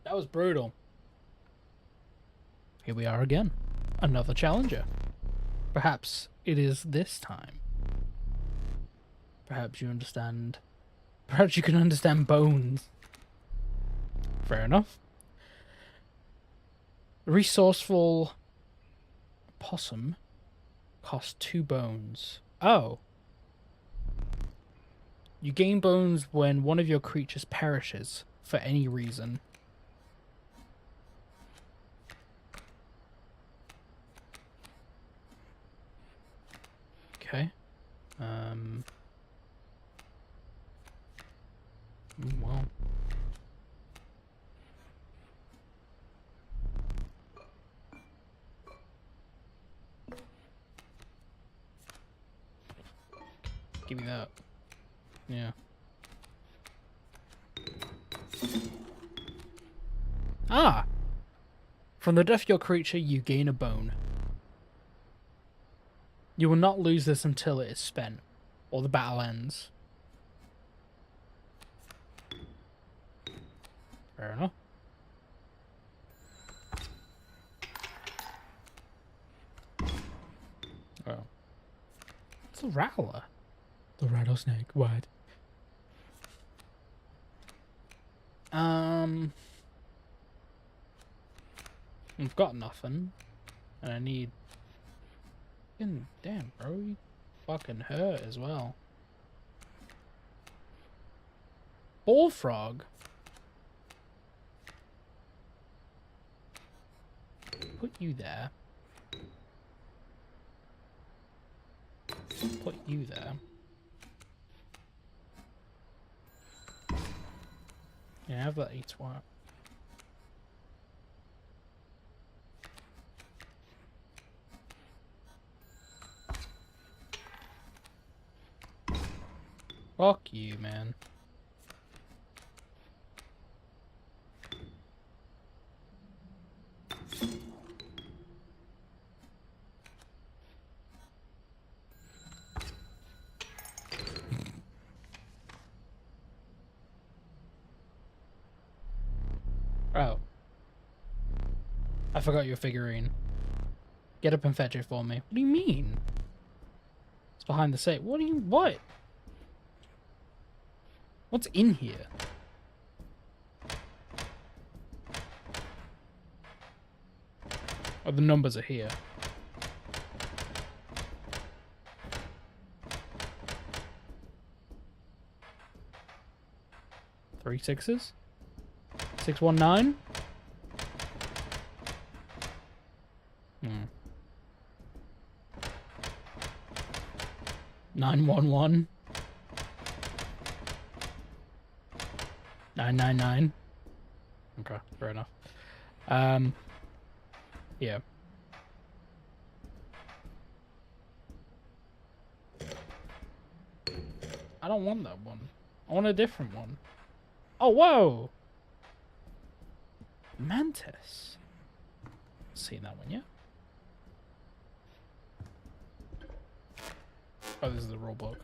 That was brutal. Here we are again. Another challenger. Perhaps it is this time. Perhaps you understand. Perhaps you can understand bones. Fair enough. Resourceful possum costs 2 bones. Oh. You gain bones when one of your creatures perishes for any reason. Okay. Well. Give me that. Yeah. Ah! From the death of your creature, you gain a bone. You will not lose this until it is spent, or the battle ends. Fair enough. Oh. It's a rattler. The rattlesnake, what? I've got nothing. And I need... Damn, bro, you fucking hurt as well. Bullfrog. Put you there. Put you there. Yeah, have that eat swap. Fuck you, man. Oh. I forgot your figurine. Get up and fetch it for me. What do you mean? It's behind the safe. What? What's in here? Oh, the numbers are here. Three sixes? 619? 911? 999? Okay, fair enough. Yeah. I don't want that one. I want a different one. Oh, whoa! Mantis. Seen that one, yeah? Oh, this is the rule book.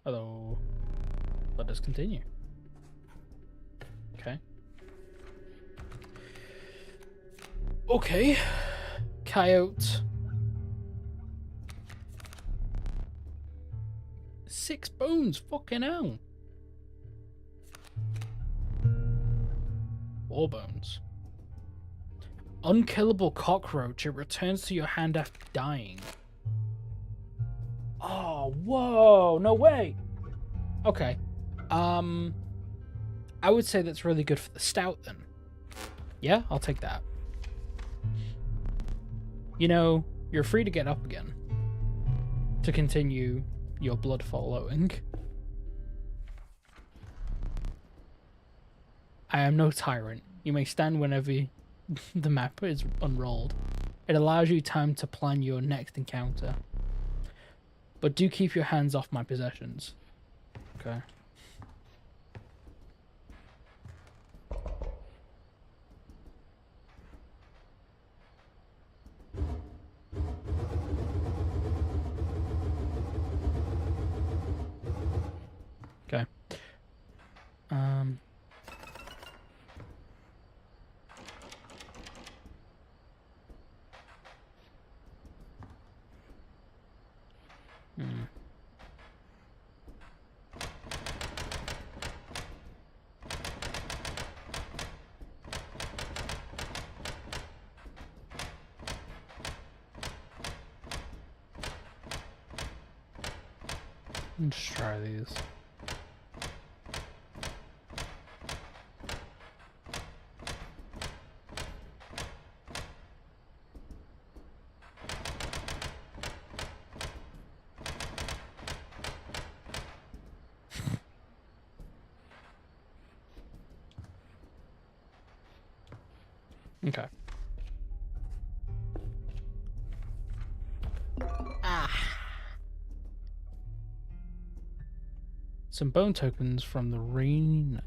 Hello. Let us continue. Okay. Okay. Coyote. 6 bones, fucking hell. 4 bones. Unkillable cockroach. It returns to your hand after dying. Oh, whoa. No way. Okay. I would say that's really good for the stout then. Yeah, I'll take that. You know, you're free to get up again. To continue your blood following. I am no tyrant. You may stand whenever the map is unrolled. It allows you time to plan your next encounter. But do keep your hands off my possessions. Okay. Okay. Let's try these. Okay. Some bone tokens from the rainy night.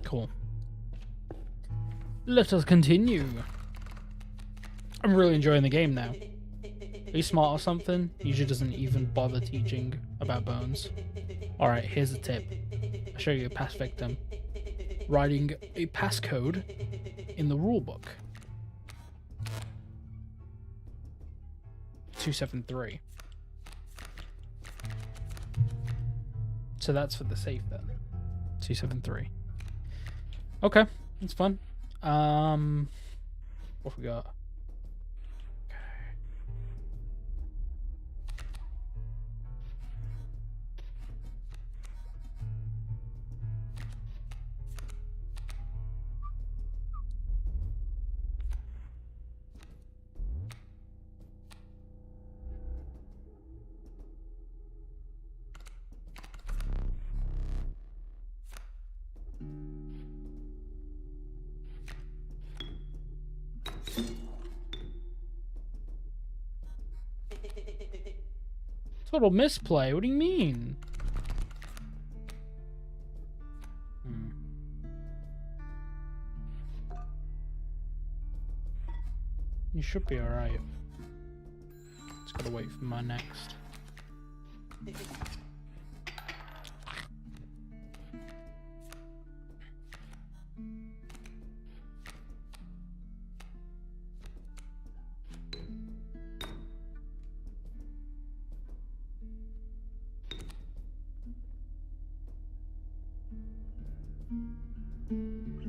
Cool. Let us continue. I'm really enjoying the game now. Are you smart or something? Usually doesn't even bother teaching about bones. Alright, here's a tip. I'll show you a past victim. Writing a passcode in the rulebook. 273. So that's for the safe then. 273. Okay, that's fun. What we got? Total misplay. What do you mean? You should be alright. Just gotta wait for my next.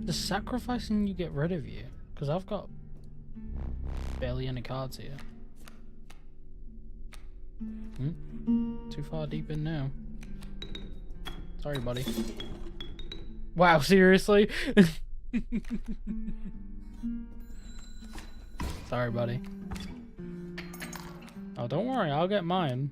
Does sacrificing you get rid of you? Because I've got barely any cards here. Too far deep in now. Sorry, buddy. Wow, seriously? Sorry, buddy. Oh, don't worry, I'll get mine.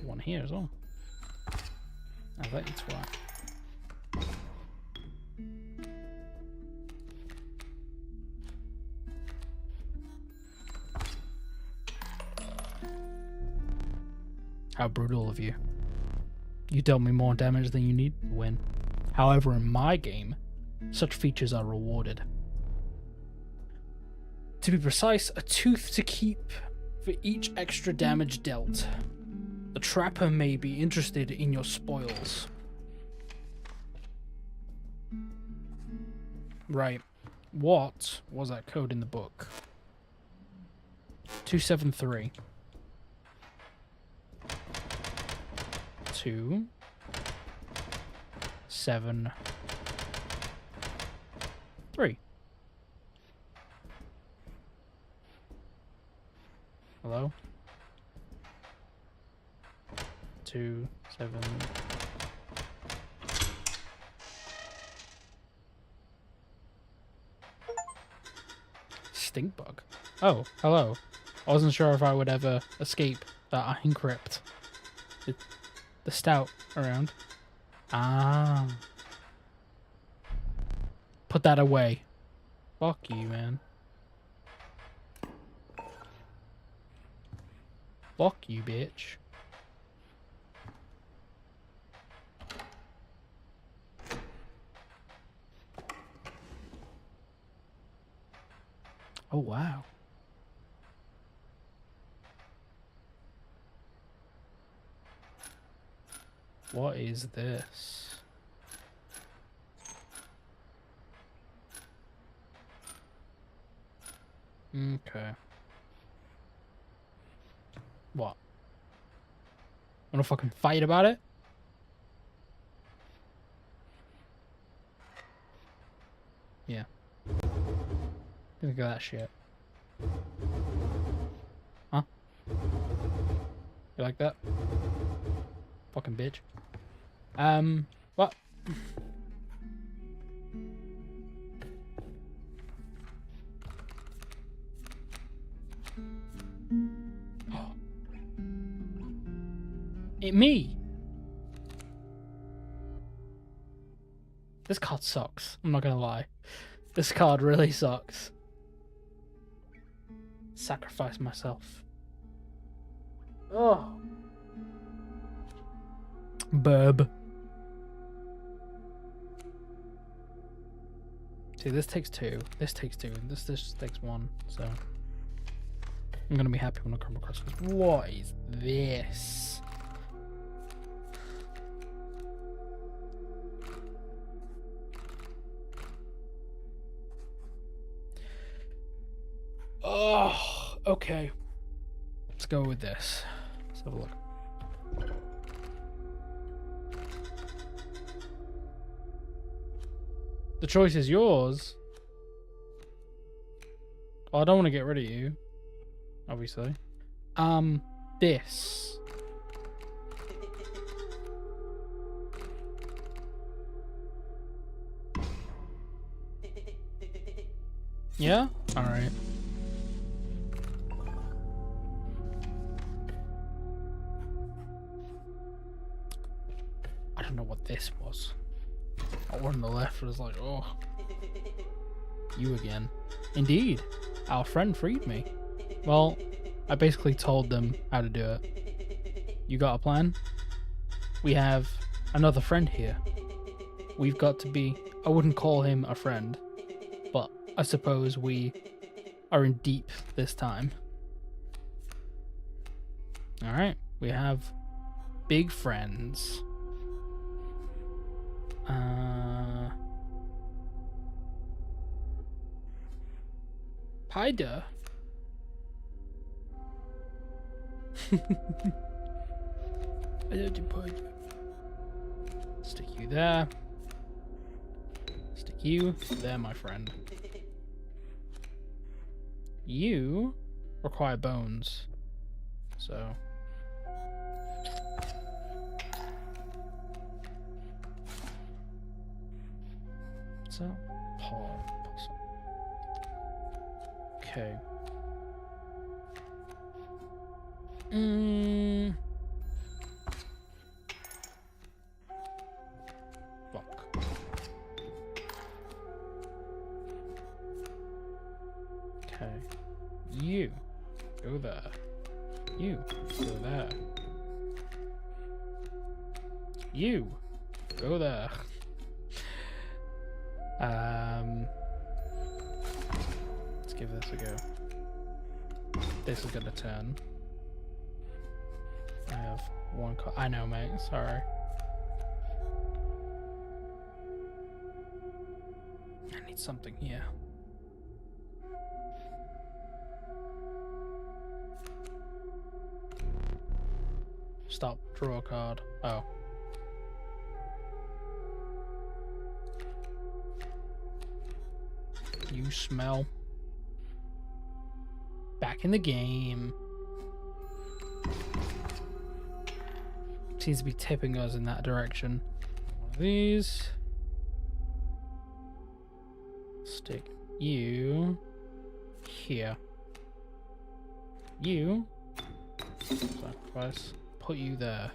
One here as well. I bet it's why. How brutal of you. You dealt me more damage than you need to win. However, in my game, such features are rewarded. To be precise, a tooth to keep for each extra damage dealt. The trapper may be interested in your spoils. Right. What was that code in the book? 273. 2 7 3. Hello? 2 7. Stink bug. Oh, hello. I wasn't sure if I would ever escape that encrypt. The stout around. Ah. Put that away. Fuck you, man. Fuck you, bitch. Oh, wow. What is this? Okay. What? Wanna fucking fight about it? Yeah. Think of that shit. Huh? You like that? Fucking bitch. What? Me. This card sucks. I'm not gonna lie. This card really sucks. Sacrifice myself. Oh. Burb. See, this takes 2. This takes 2. This takes 1. So I'm gonna be happy when I come across this. What is this? Oh, okay. Let's go with this. Let's have a look. The choice is yours. Oh, I don't want to get rid of you, obviously. This. Yeah? Alright. I don't know what this was. That one on the left was like, oh. You again. Indeed. Our friend freed me. Well, I basically told them how to do it. You got a plan? We have another friend here. We've got to be... I wouldn't call him a friend, but I suppose we are in deep this time. Alright, we have big friends. Pida. I don't do Pida. Stick you there. Stick you there, my friend. You require bones. So. So, possum. Okay. Fuck. Okay. You go there. You go there. You go there. Let's give this a go. This is gonna turn. I have one card. I know, mate. Sorry. I need something here. Stop. Draw a card. Oh. You smell. Back in the game. Seems to be tipping us in that direction. One of these. Stick you here. You. Sacrifice. Put you there.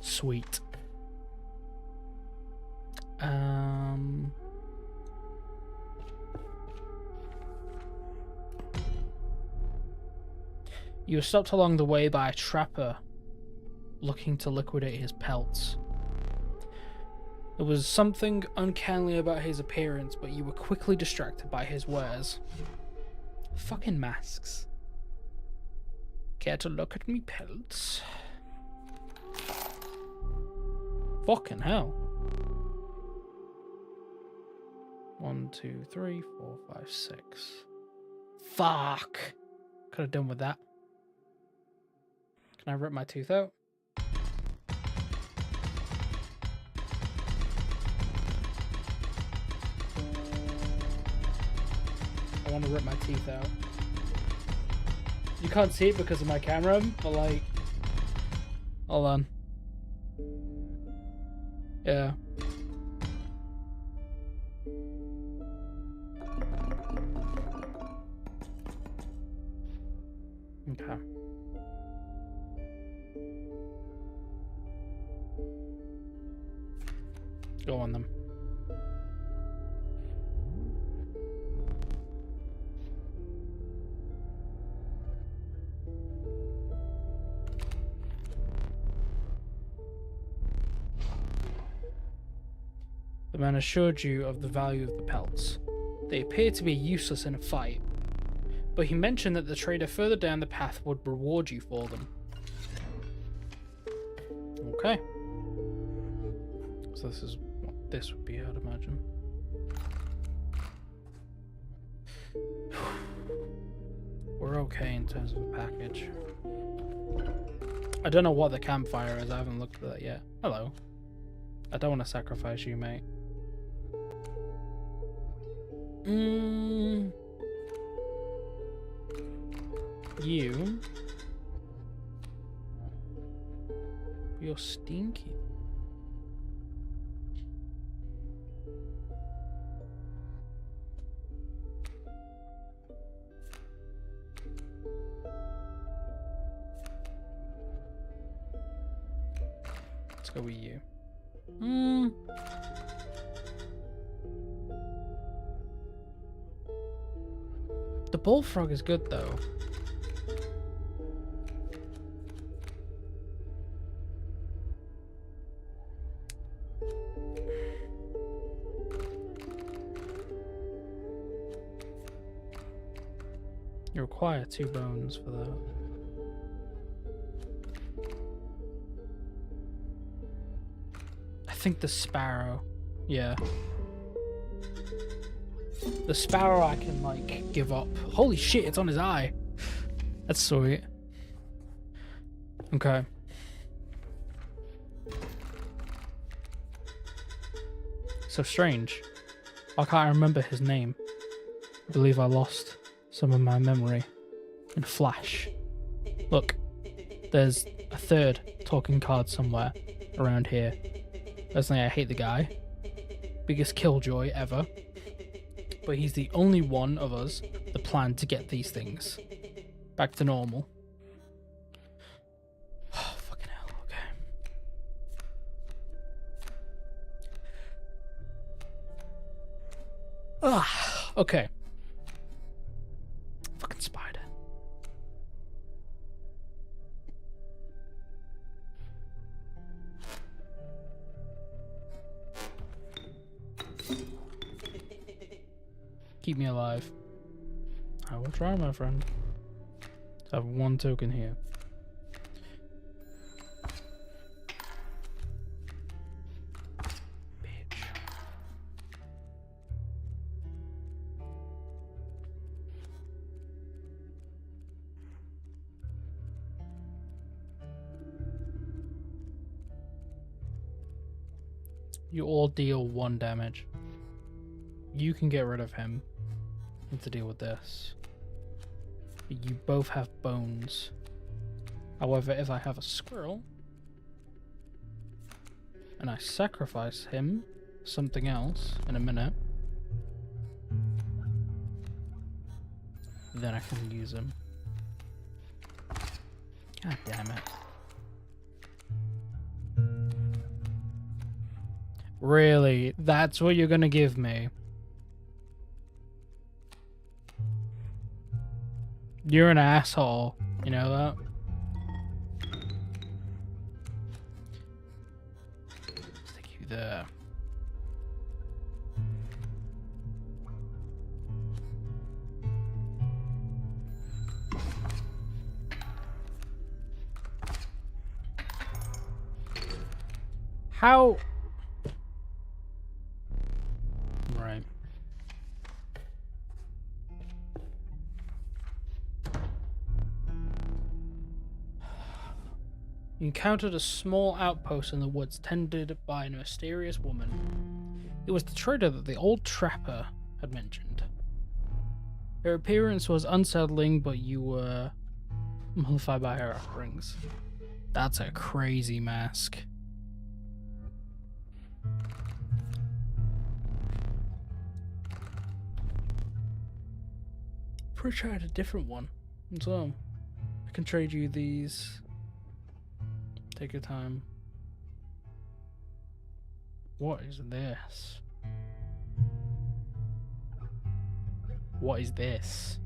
Sweet. You were stopped along the way by a trapper looking to liquidate his pelts. There was something uncanny about his appearance, but you were quickly distracted by his wares. Fucking masks. Care to look at me pelts? Fucking hell. 1, 2, 3, 4, 5, 6. Fuck. Could have done with that. Can I rip my tooth out? I want to rip my teeth out. You can't see it because of my camera, but like... Hold on. Yeah. Okay. Go on them. The man assured you of the value of the pelts. They appear to be useless in a fight, but he mentioned that the trader further down the path would reward you for them. Okay. So this is what this would be, I'd imagine. We're okay in terms of a package. I don't know what the campfire is. I haven't looked at that yet. Hello. I don't want to sacrifice you, mate. You. You're stinky. Let's go with you. The bullfrog is good though. You require 2 bones for that. I think the sparrow. Yeah. The sparrow I can, like, give up. Holy shit, it's on his eye. That's sweet. Okay. So strange. Why can't I remember his name? I believe I lost some of my memory in a flash. Look, there's a 3rd talking card somewhere around here. Personally, I hate the guy. Biggest killjoy ever. But he's the only one of us that planned to get these things back to normal. Oh, fucking hell, okay. Ah, okay. Fucking spider. Keep me alive. I will try, my friend. I have 1 token here. Bitch. You all deal 1 damage. You can get rid of him. Need to deal with this. You both have bones. However, if I have a squirrel and I sacrifice him something else in a minute, then I can use him. God damn it. Really? That's what you're gonna give me? You're an asshole. You know that? Stick you there. How? Right. You encountered a small outpost in the woods tended by a mysterious woman. It was the trader that the old trapper had mentioned. Her appearance was unsettling, but you were mollified by her offerings. That's a crazy mask. Pretty sure I had a different one. So, I can trade you these. Take your time. What is this? What is this?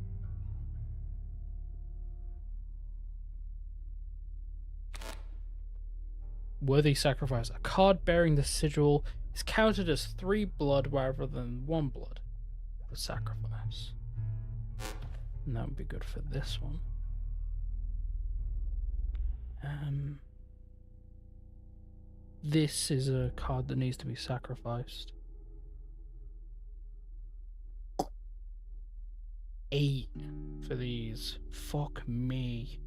Worthy sacrifice. A card bearing the sigil is counted as 3 blood rather than 1 blood. The sacrifice. And that would be good for this one. This is a card that needs to be sacrificed. 8 for these. Fuck me.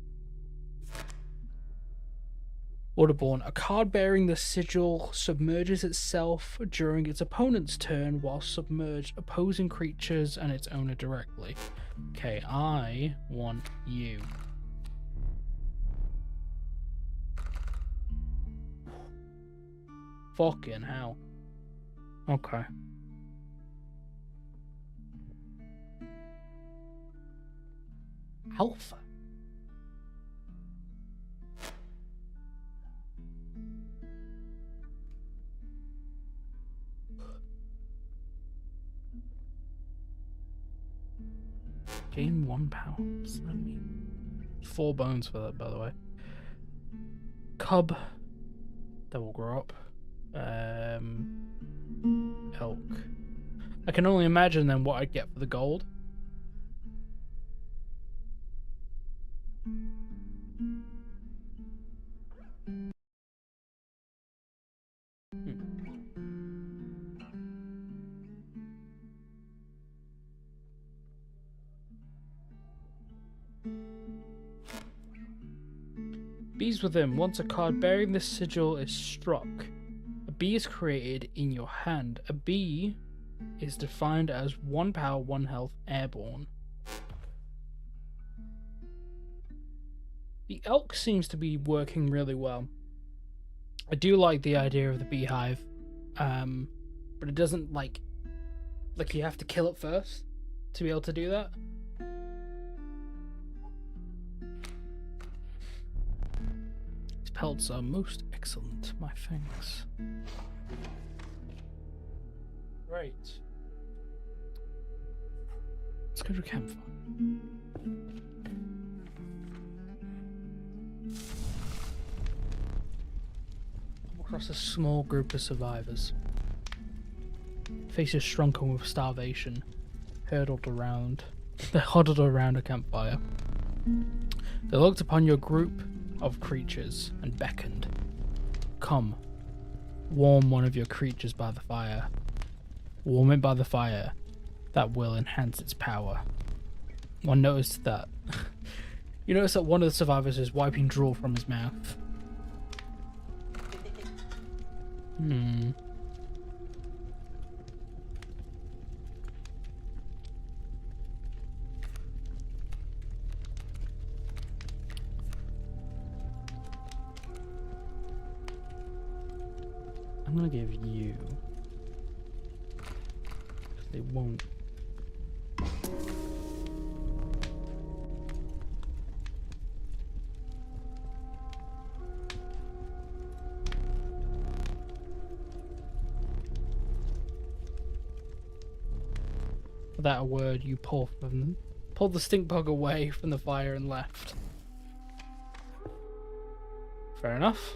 Waterborne. A card bearing the sigil submerges itself during its opponent's turn while submerged opposing creatures and its owner directly. Okay, I want you. Fucking hell. Okay. Alpha. Gain 1 power. What does that mean? 4 bones for that, by the way. Cub. That will grow up. Elk. I can only imagine then what I'd get for the gold. Bees within. Once a card bearing this sigil is struck, a bee is created in your hand. A bee is defined as 1 power, 1 health, airborne. The elk seems to be working really well. I do like the idea of the beehive, but it doesn't like you have to kill it first to be able to do that. These pelts are most excellent, my thanks. Right. Let's go to a campfire. Across a small group of survivors. Faces shrunken with starvation, They're huddled around a campfire. They looked upon your group of creatures and beckoned. Come, warm one of your creatures by the fire. Warm it by the fire. That will enhance its power. One noticed that. You notice that one of the survivors is wiping drool from his mouth. I'm gonna give you. They won't. Without a word, you pulled the stink bug away from the fire and left. Fair enough.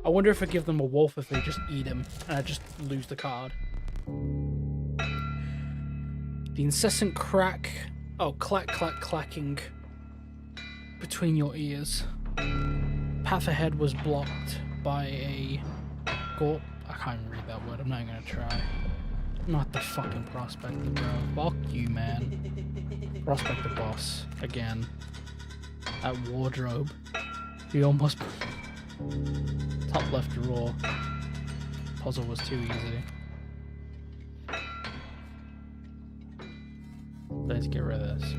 I wonder if I give them a wolf if they just eat him and I just lose the card. The incessant clacking between your ears. Path ahead was blocked by a I can't even read that word, I'm not even gonna try. Not the fucking prospector, bro. Fuck you, man. Prospector boss. Again. That wardrobe. He almost... Top left drawer. Puzzle was too easy. Let's get rid of this.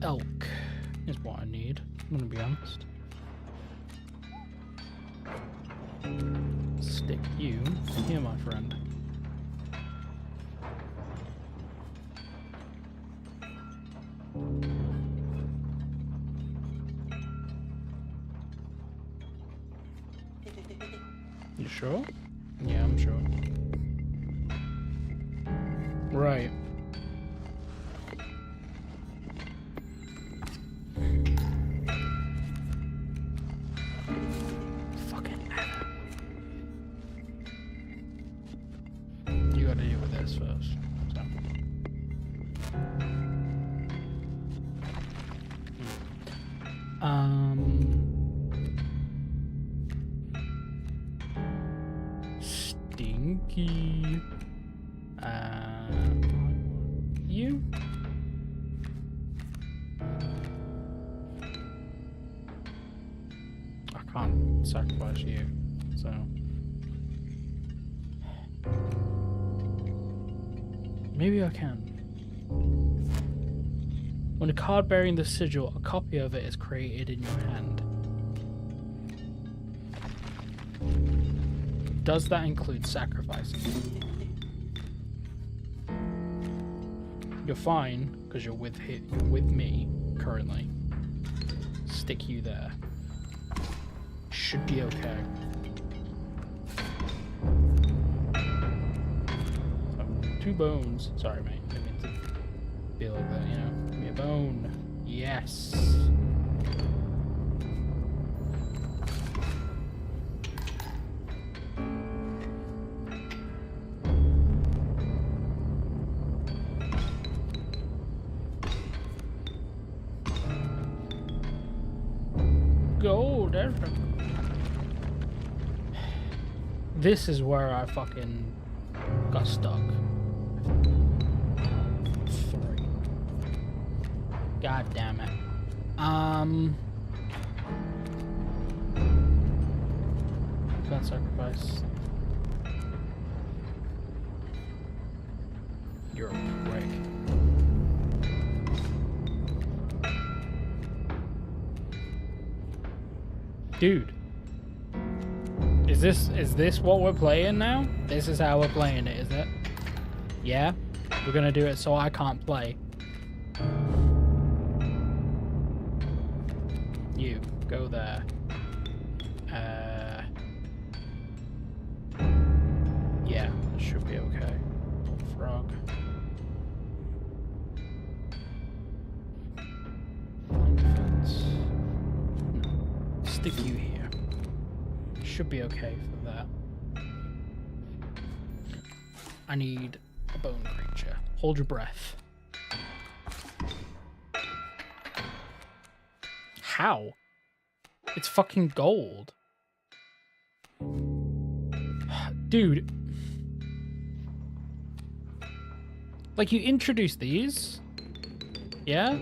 Elk is what I need, I'm gonna be honest. Stick you here, my friend. You sure? Yeah, I'm sure. Right. Fucking hell. You gotta deal with this first. Stinky. You? can't sacrifice you, so. Maybe I can. When a card bearing the sigil, a copy of it is created in your hand. Does that include sacrificing? You're fine, because you're with me currently. Stick you there. Should be okay. Two bones. Sorry, mate. I didn't mean to be like that, you know. Give me a bone. Yes. Go, there's a... This is where I fucking got stuck. 3. God damn it. Can't sacrifice. You're a prick. Dude. Is this what we're playing now? This is how we're playing it, is it? Yeah? We're gonna do it so I can't play. You, go there. Yeah, that should be okay. Frog. Line defense. No. Stick you here. Should be okay for that. I need a bone creature. Hold your breath. How? It's fucking gold. Dude. Like, you introduced these? Yeah?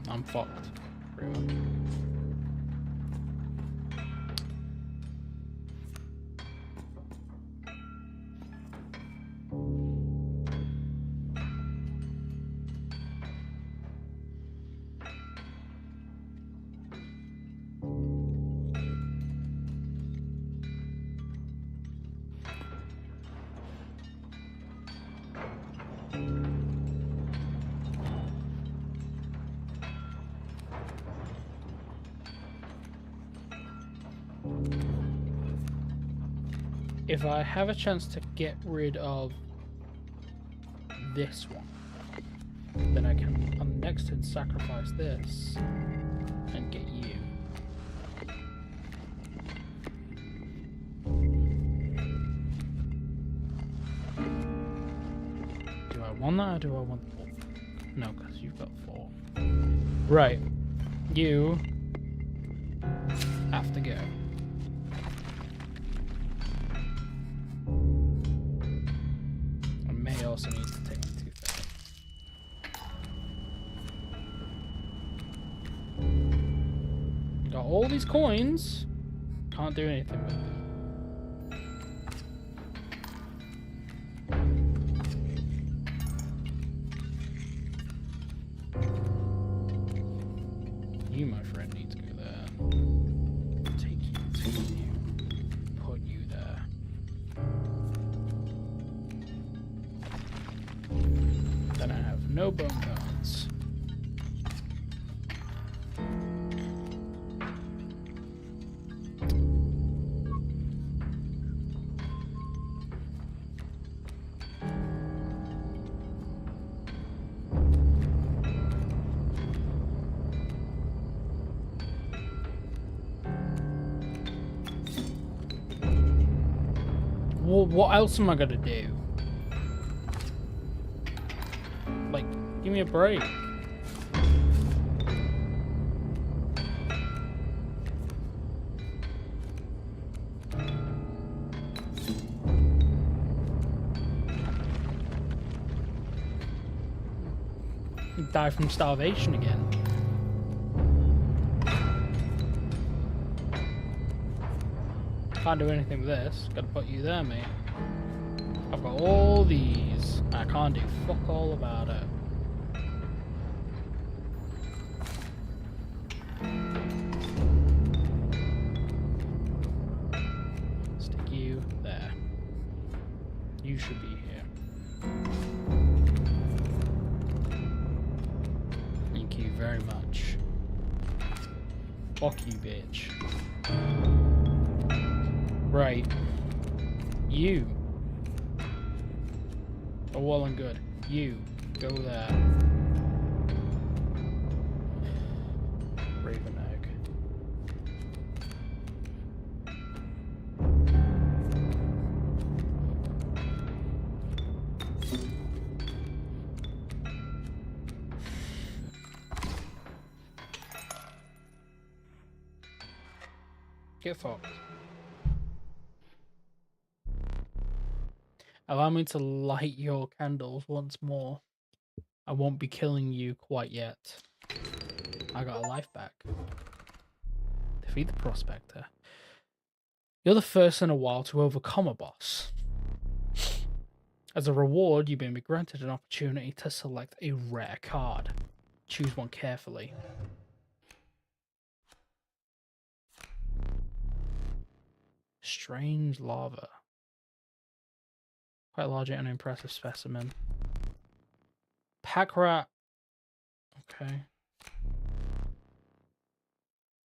I'm fucked. Pretty much. If I have a chance to get rid of this one, then I can, on the next turn, sacrifice this and get you. Do I want that or do I want 4? No, because you've got 4. Right. You have to go. I also need to take my tooth out. Got all these coins. Can't do anything with them. You, my friend, need to go there. Take you, put you there. Then I have no bone cards. Well, what else am I gonna do? Like, give me a break. Die from starvation again. Can't do anything with this. Gotta put you there, mate. I've got all these. I can't do fuck all about it. Stick you there. You should be here. Thank you very much. Fuck you, bitch. Right. You. Oh, well and good. You. Go there. Raven egg. Get fucked. Allow me to light your candles once more. I won't be killing you quite yet. I got a life back. Defeat the prospector. You're the first in a while to overcome a boss. As a reward, you've been granted an opportunity to select a rare card. Choose one carefully. Strange lava. Quite large and impressive specimen. Pack rat. Okay.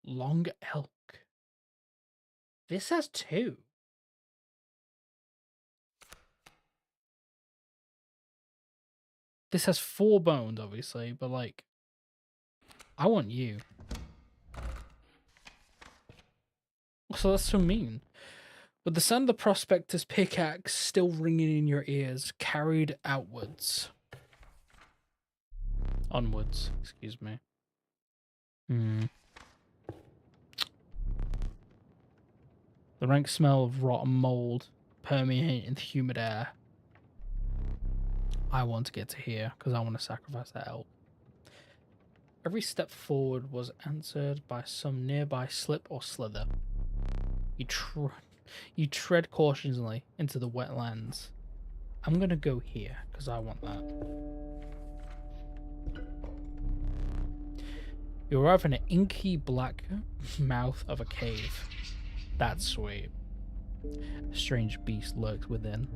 Long elk. This has 2. This has 4 bones, obviously, but like, I want you. So that's so mean. With the sound of the prospector's pickaxe still ringing in your ears, carried outwards. Onwards, excuse me. The rank smell of rotten mold permeating the humid air. I want to get to here because I want to sacrifice that elk. Every step forward was answered by some nearby slip or slither. You tread cautiously into the wetlands. I'm gonna go here because I want that. You arrive in an inky black mouth of a cave. That's sweet. A strange beast lurks within.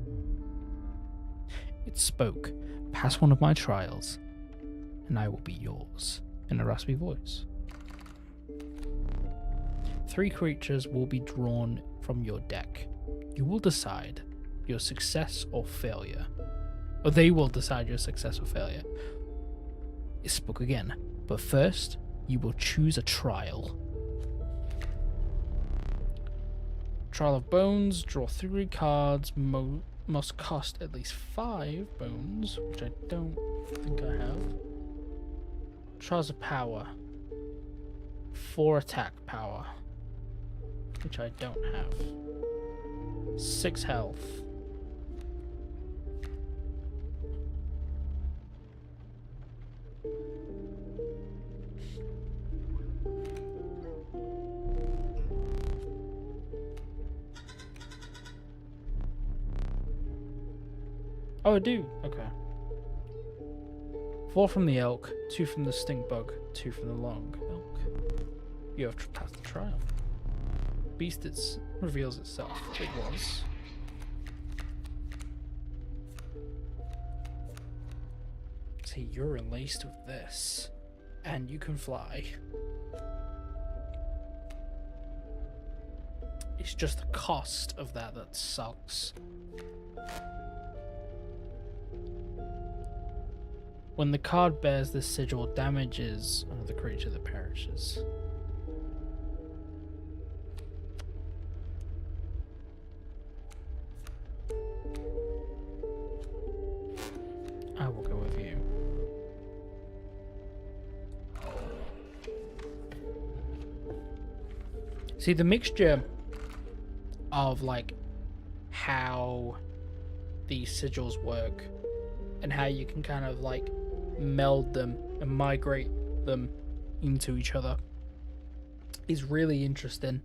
It spoke, "Pass one of my trials, and I will be yours," in a raspy voice. 3 creatures will be drawn from your deck. You will decide your success or failure. Or they will decide your success or failure. It spoke again. But first, you will choose a trial. Trial of Bones. Draw 3 cards. Must cost at least 5 bones, which I don't think I have. Trials of Power. 4 attack power, which I don't have. 6 health. Oh, I do. Okay. 4 from the elk, 2 from the stink bug, 2 from the long elk. You have passed the trial. Beast reveals itself. It was. See, you're laced with this, and you can fly. It's just the cost of that sucks. When the card bears this sigil, damages the creature that perishes. I will go with you. See, the mixture of like how these sigils work and how you can kind of like meld them and migrate them into each other is really interesting.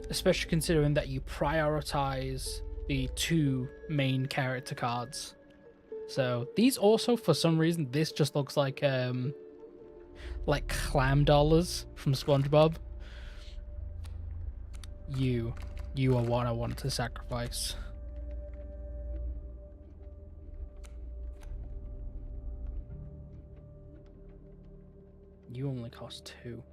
Especially considering that you prioritize the 2 main character cards. So these also, for some reason, this just looks like clam dollars from SpongeBob. You are what I wanted to sacrifice. You only cost 2.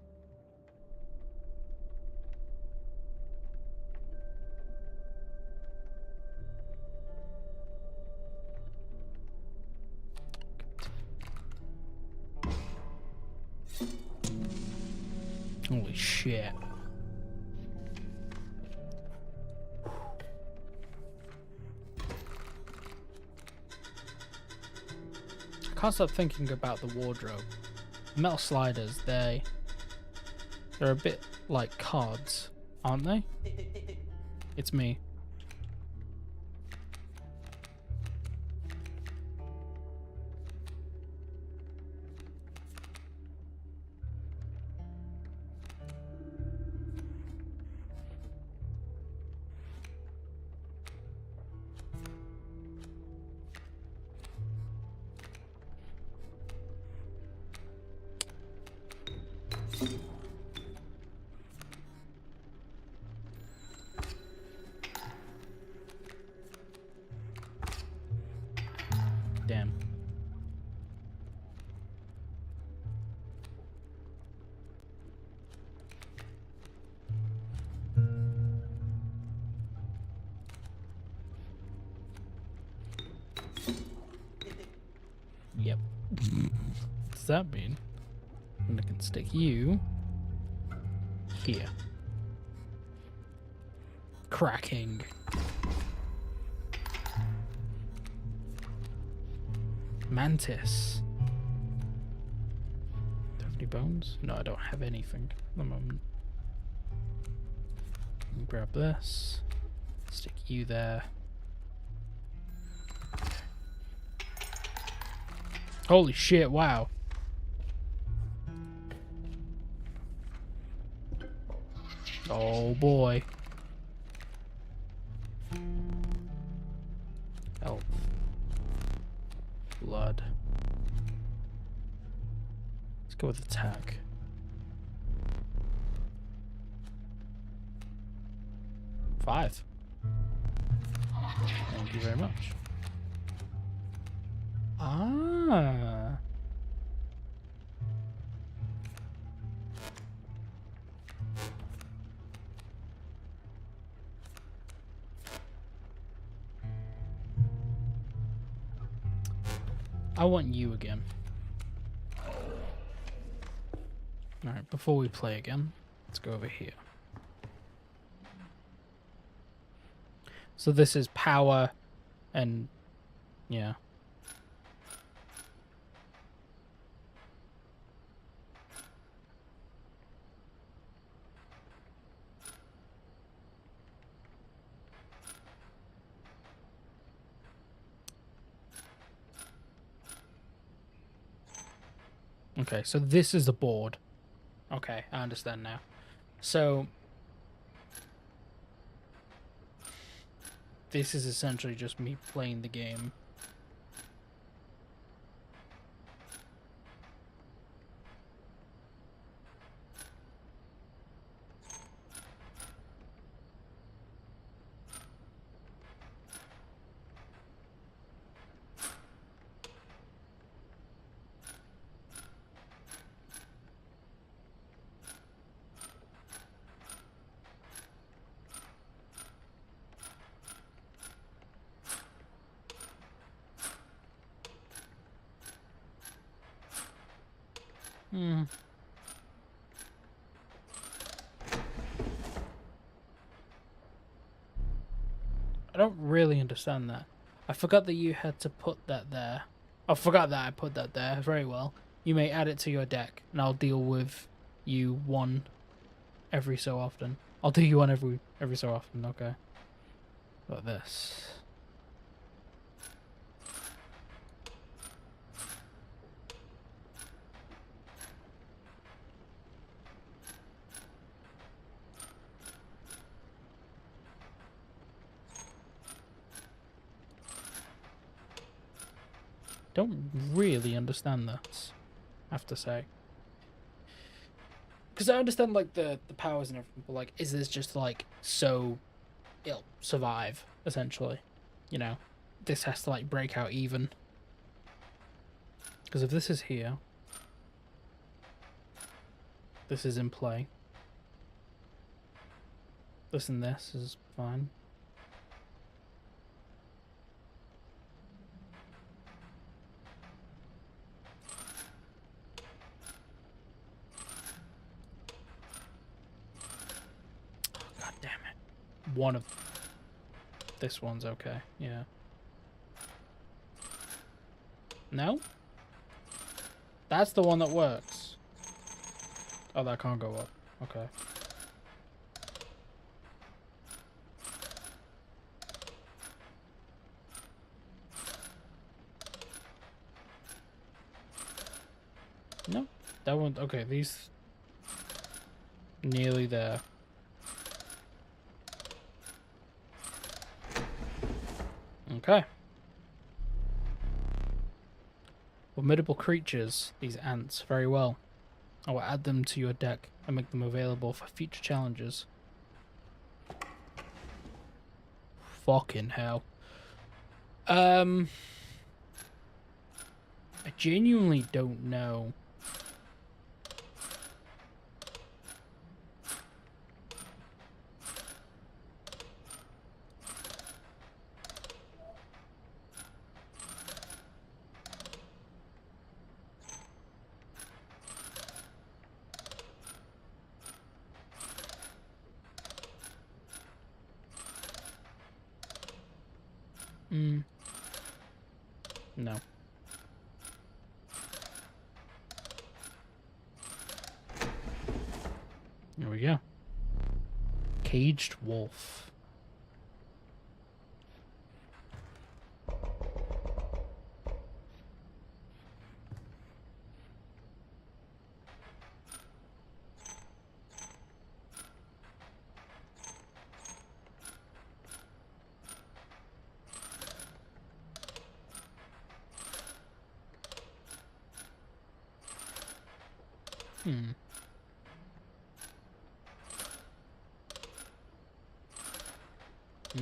Holy shit. I can't stop thinking about the wardrobe. Metal sliders, they're a bit like cards, aren't they? It's me. Damn. Yep. What does that mean? And I can stick you here. Cracking. Mantis. Do I have any bones? No, I don't have anything at the moment. Grab this. Stick you there. Holy shit, wow. Oh boy. Health. Blood. Let's go with attack. Five. Thank you very much. Ah. I want you again. Alright, before we play again, let's go over here. So this is power and yeah. Okay, so this is the board. Okay, I understand now. So this is essentially just me playing the game. I don't really understand that. I forgot that you had to put that there. I forgot that I put that there. Very well. You may add it to your deck, and I'll deal with you one every so often. I'll do you one every so often, okay. Like this. Don't really understand this, I have to say. Because I understand, like, the powers and everything, but, like, is this just, like, so it'll survive, essentially? You know? This has to, like, break out even. Because if this is here, this is in play. This and this is fine. God damn it. One of... This one's okay, yeah. No? That's the one that works. Oh, that can't go up. Okay. No, that one. Okay, these nearly there. Okay. Formidable creatures, these ants, very well. I will add them to your deck and make them available for future challenges. Fucking hell. I genuinely don't know. No. There we go. Caged wolf.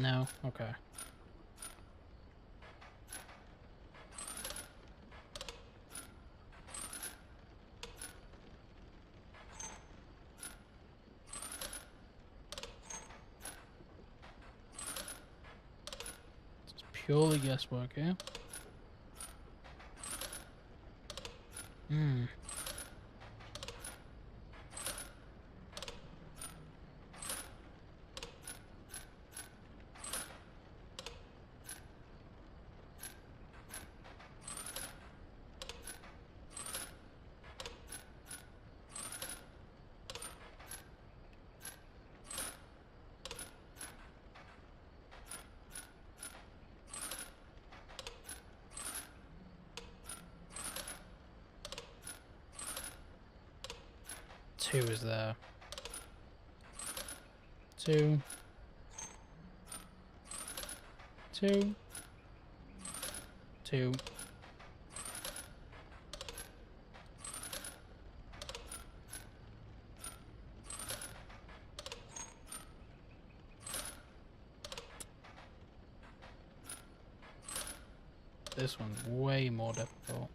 No? Okay. It's purely guesswork here. Two is there. Two. Two. Two. This one's way more difficult.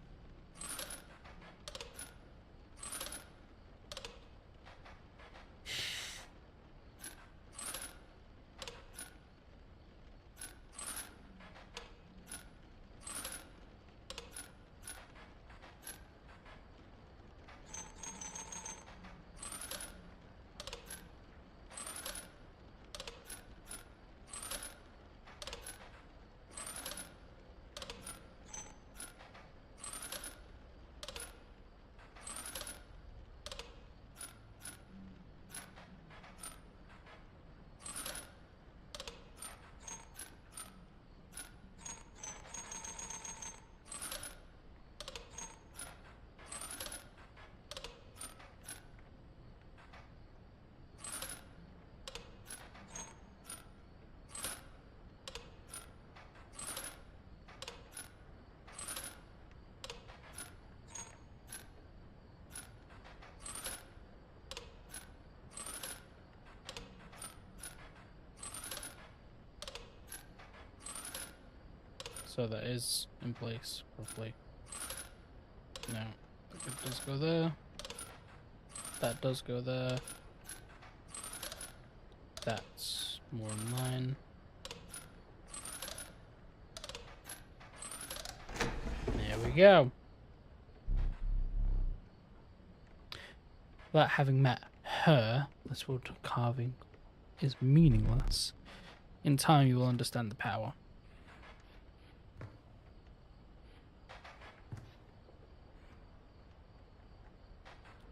So that is in place, roughly. No, it does go there. That does go there. That's more in line. There we go. Without having met her, this wood carving is meaningless. In time, you will understand the power.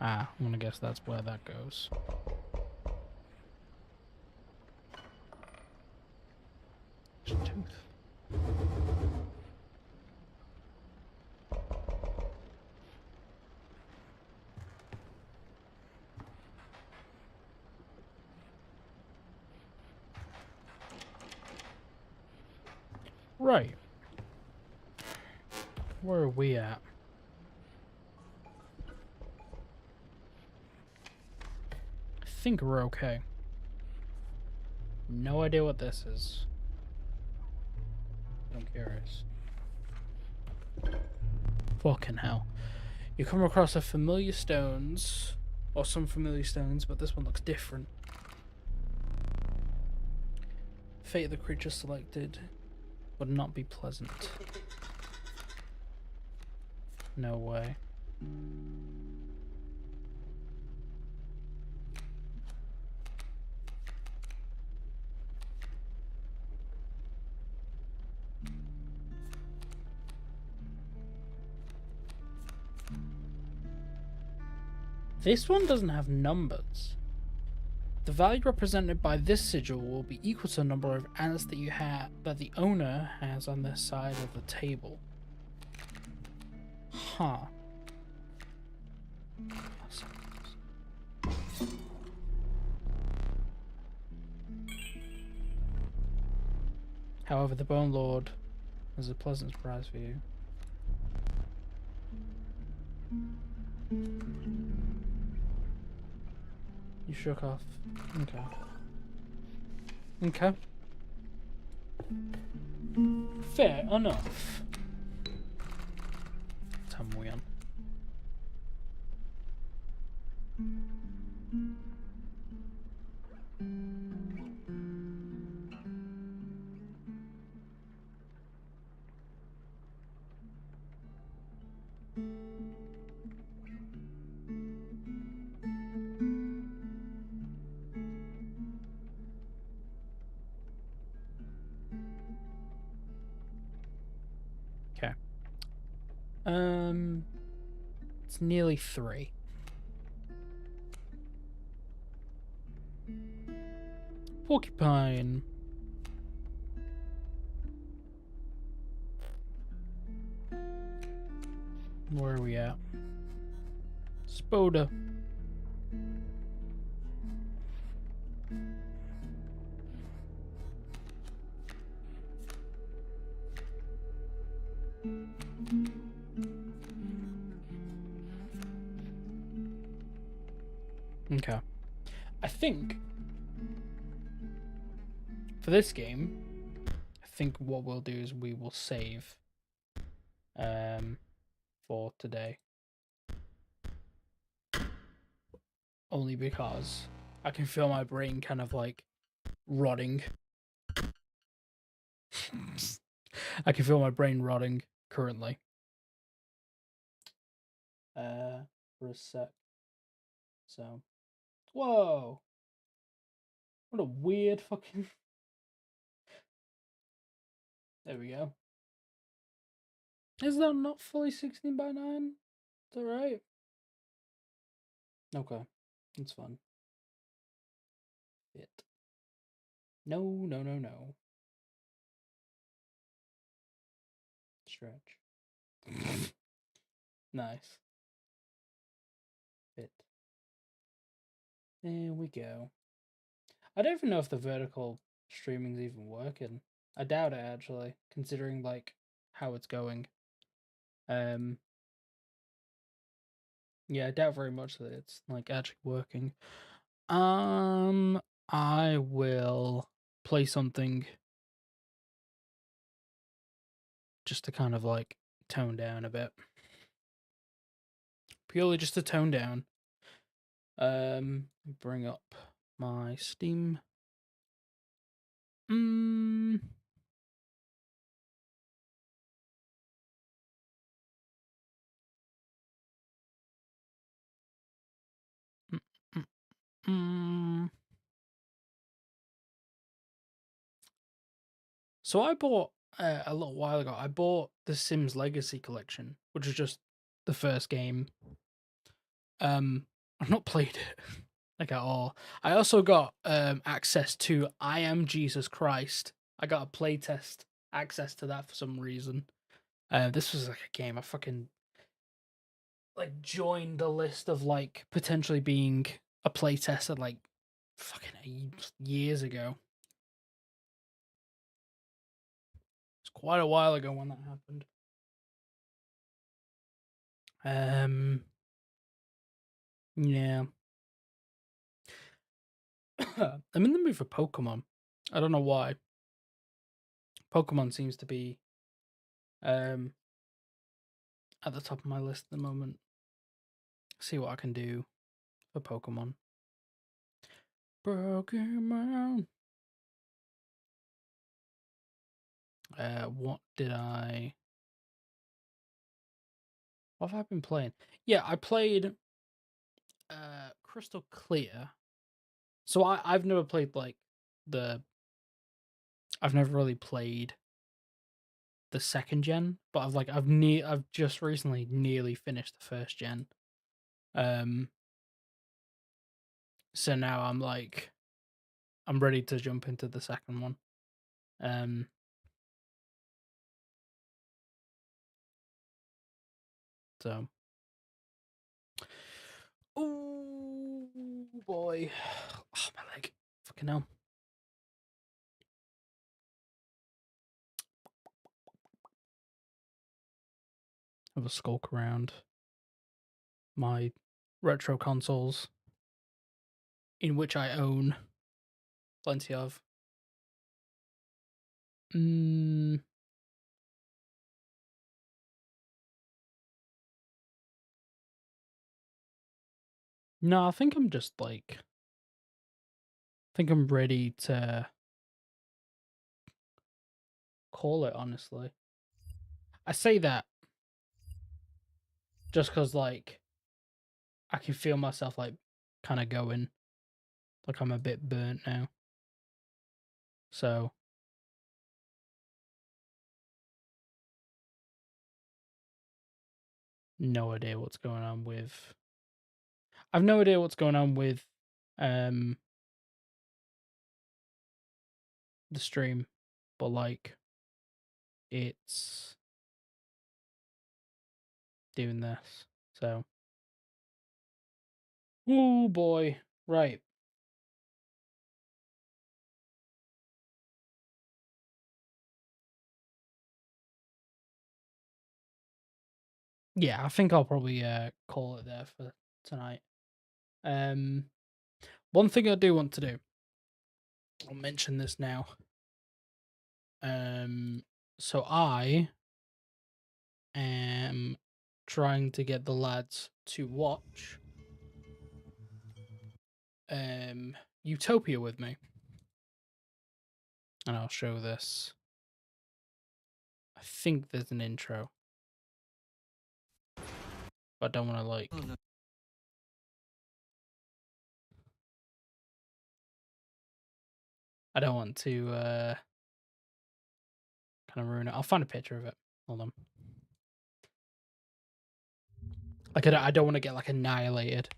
Ah, I'm gonna guess that's where that goes. Tooth. Right. Where are we at? I think we're okay. No idea what this is. I'm curious. Fucking hell. You come across a familiar stones, or some familiar stones, but this one looks different. Fate of the creature selected would not be pleasant. No way. This one doesn't have numbers. The value represented by this sigil will be equal to the number of ants that you have that the owner has on their side of the table. Huh. However, the Bone Lord has a pleasant surprise for you. You shook off. Okay. Okay. Fair enough. Tamuyan. Okay. It's nearly 3. Porcupine. Where are we at? Spoda. Okay. I think for this game, I think what we'll do is we will save for today. Only because I can feel my brain kind of like rotting. I can feel my brain rotting currently. For a sec. So, whoa! What a weird fucking. There we go. Is that not fully 16:9? Is that right? Okay, it's fun. Fit. No, no, no, no. Stretch. Nice. Fit. There we go. I don't even know if the vertical streaming's even working. I doubt it, actually, considering like how it's going. Yeah, I doubt very much that it's like actually working. I will play something just to kind of like tone down a bit. Purely just to tone down. Bring up my Steam. So I bought a little while ago. I bought the Sims Legacy Collection, which is just the first game. I've not played it like at all. I also got access to I Am Jesus Christ. I got a playtest access to that for some reason. This was like a game I fucking like joined the list of like potentially being a playtester like fucking years ago. It's quite a while ago when that happened. Yeah. I'm in the mood for Pokemon. I don't know why. Pokemon seems to be at the top of my list at the moment. See what I can do for Pokemon. Pokemon. What have I been playing? Yeah, I played Crystal Clear. So I've never played like I've never really played the second gen, but I've just recently nearly finished the first gen. So now I'm ready to jump into the second one. So oh boy. Oh, my leg. Fucking hell. Have a skulk around my retro consoles, in which I own plenty of. No, I think I'm just like, I think I'm ready to call it, honestly. I say that just because, like, I can feel myself, like, kind of going, like, I'm a bit burnt now. So, no idea what's going on with, I've no idea what's going on with, the stream, but, like, it's doing this, so. Oh boy, right. Yeah, I think I'll probably call it there for tonight. One thing I do want to do, I'll mention this now. So I am trying to get the lads to watch Utopia with me. And I'll show this. I think there's an intro. But I don't want to like... I don't want to kind of ruin it. I'll find a picture of it. Hold on. Like I don't want to get like annihilated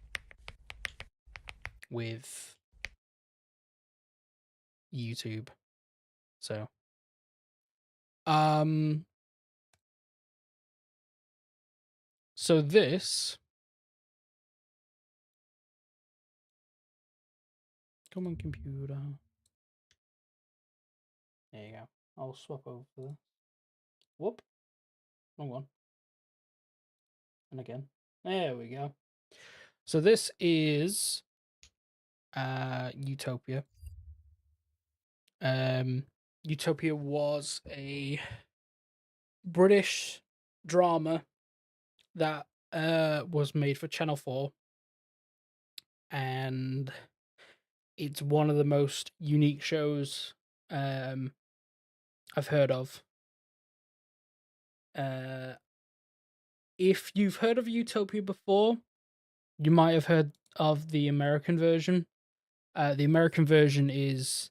with YouTube. So so this, come on computer. There you go. I'll swap over for this. Whoop. Wrong one. And again. There we go. So this is Utopia. Utopia was a British drama that was made for Channel 4, and it's one of the most unique shows I've heard of. If you've heard of Utopia before, you might have heard of the American version. The American version is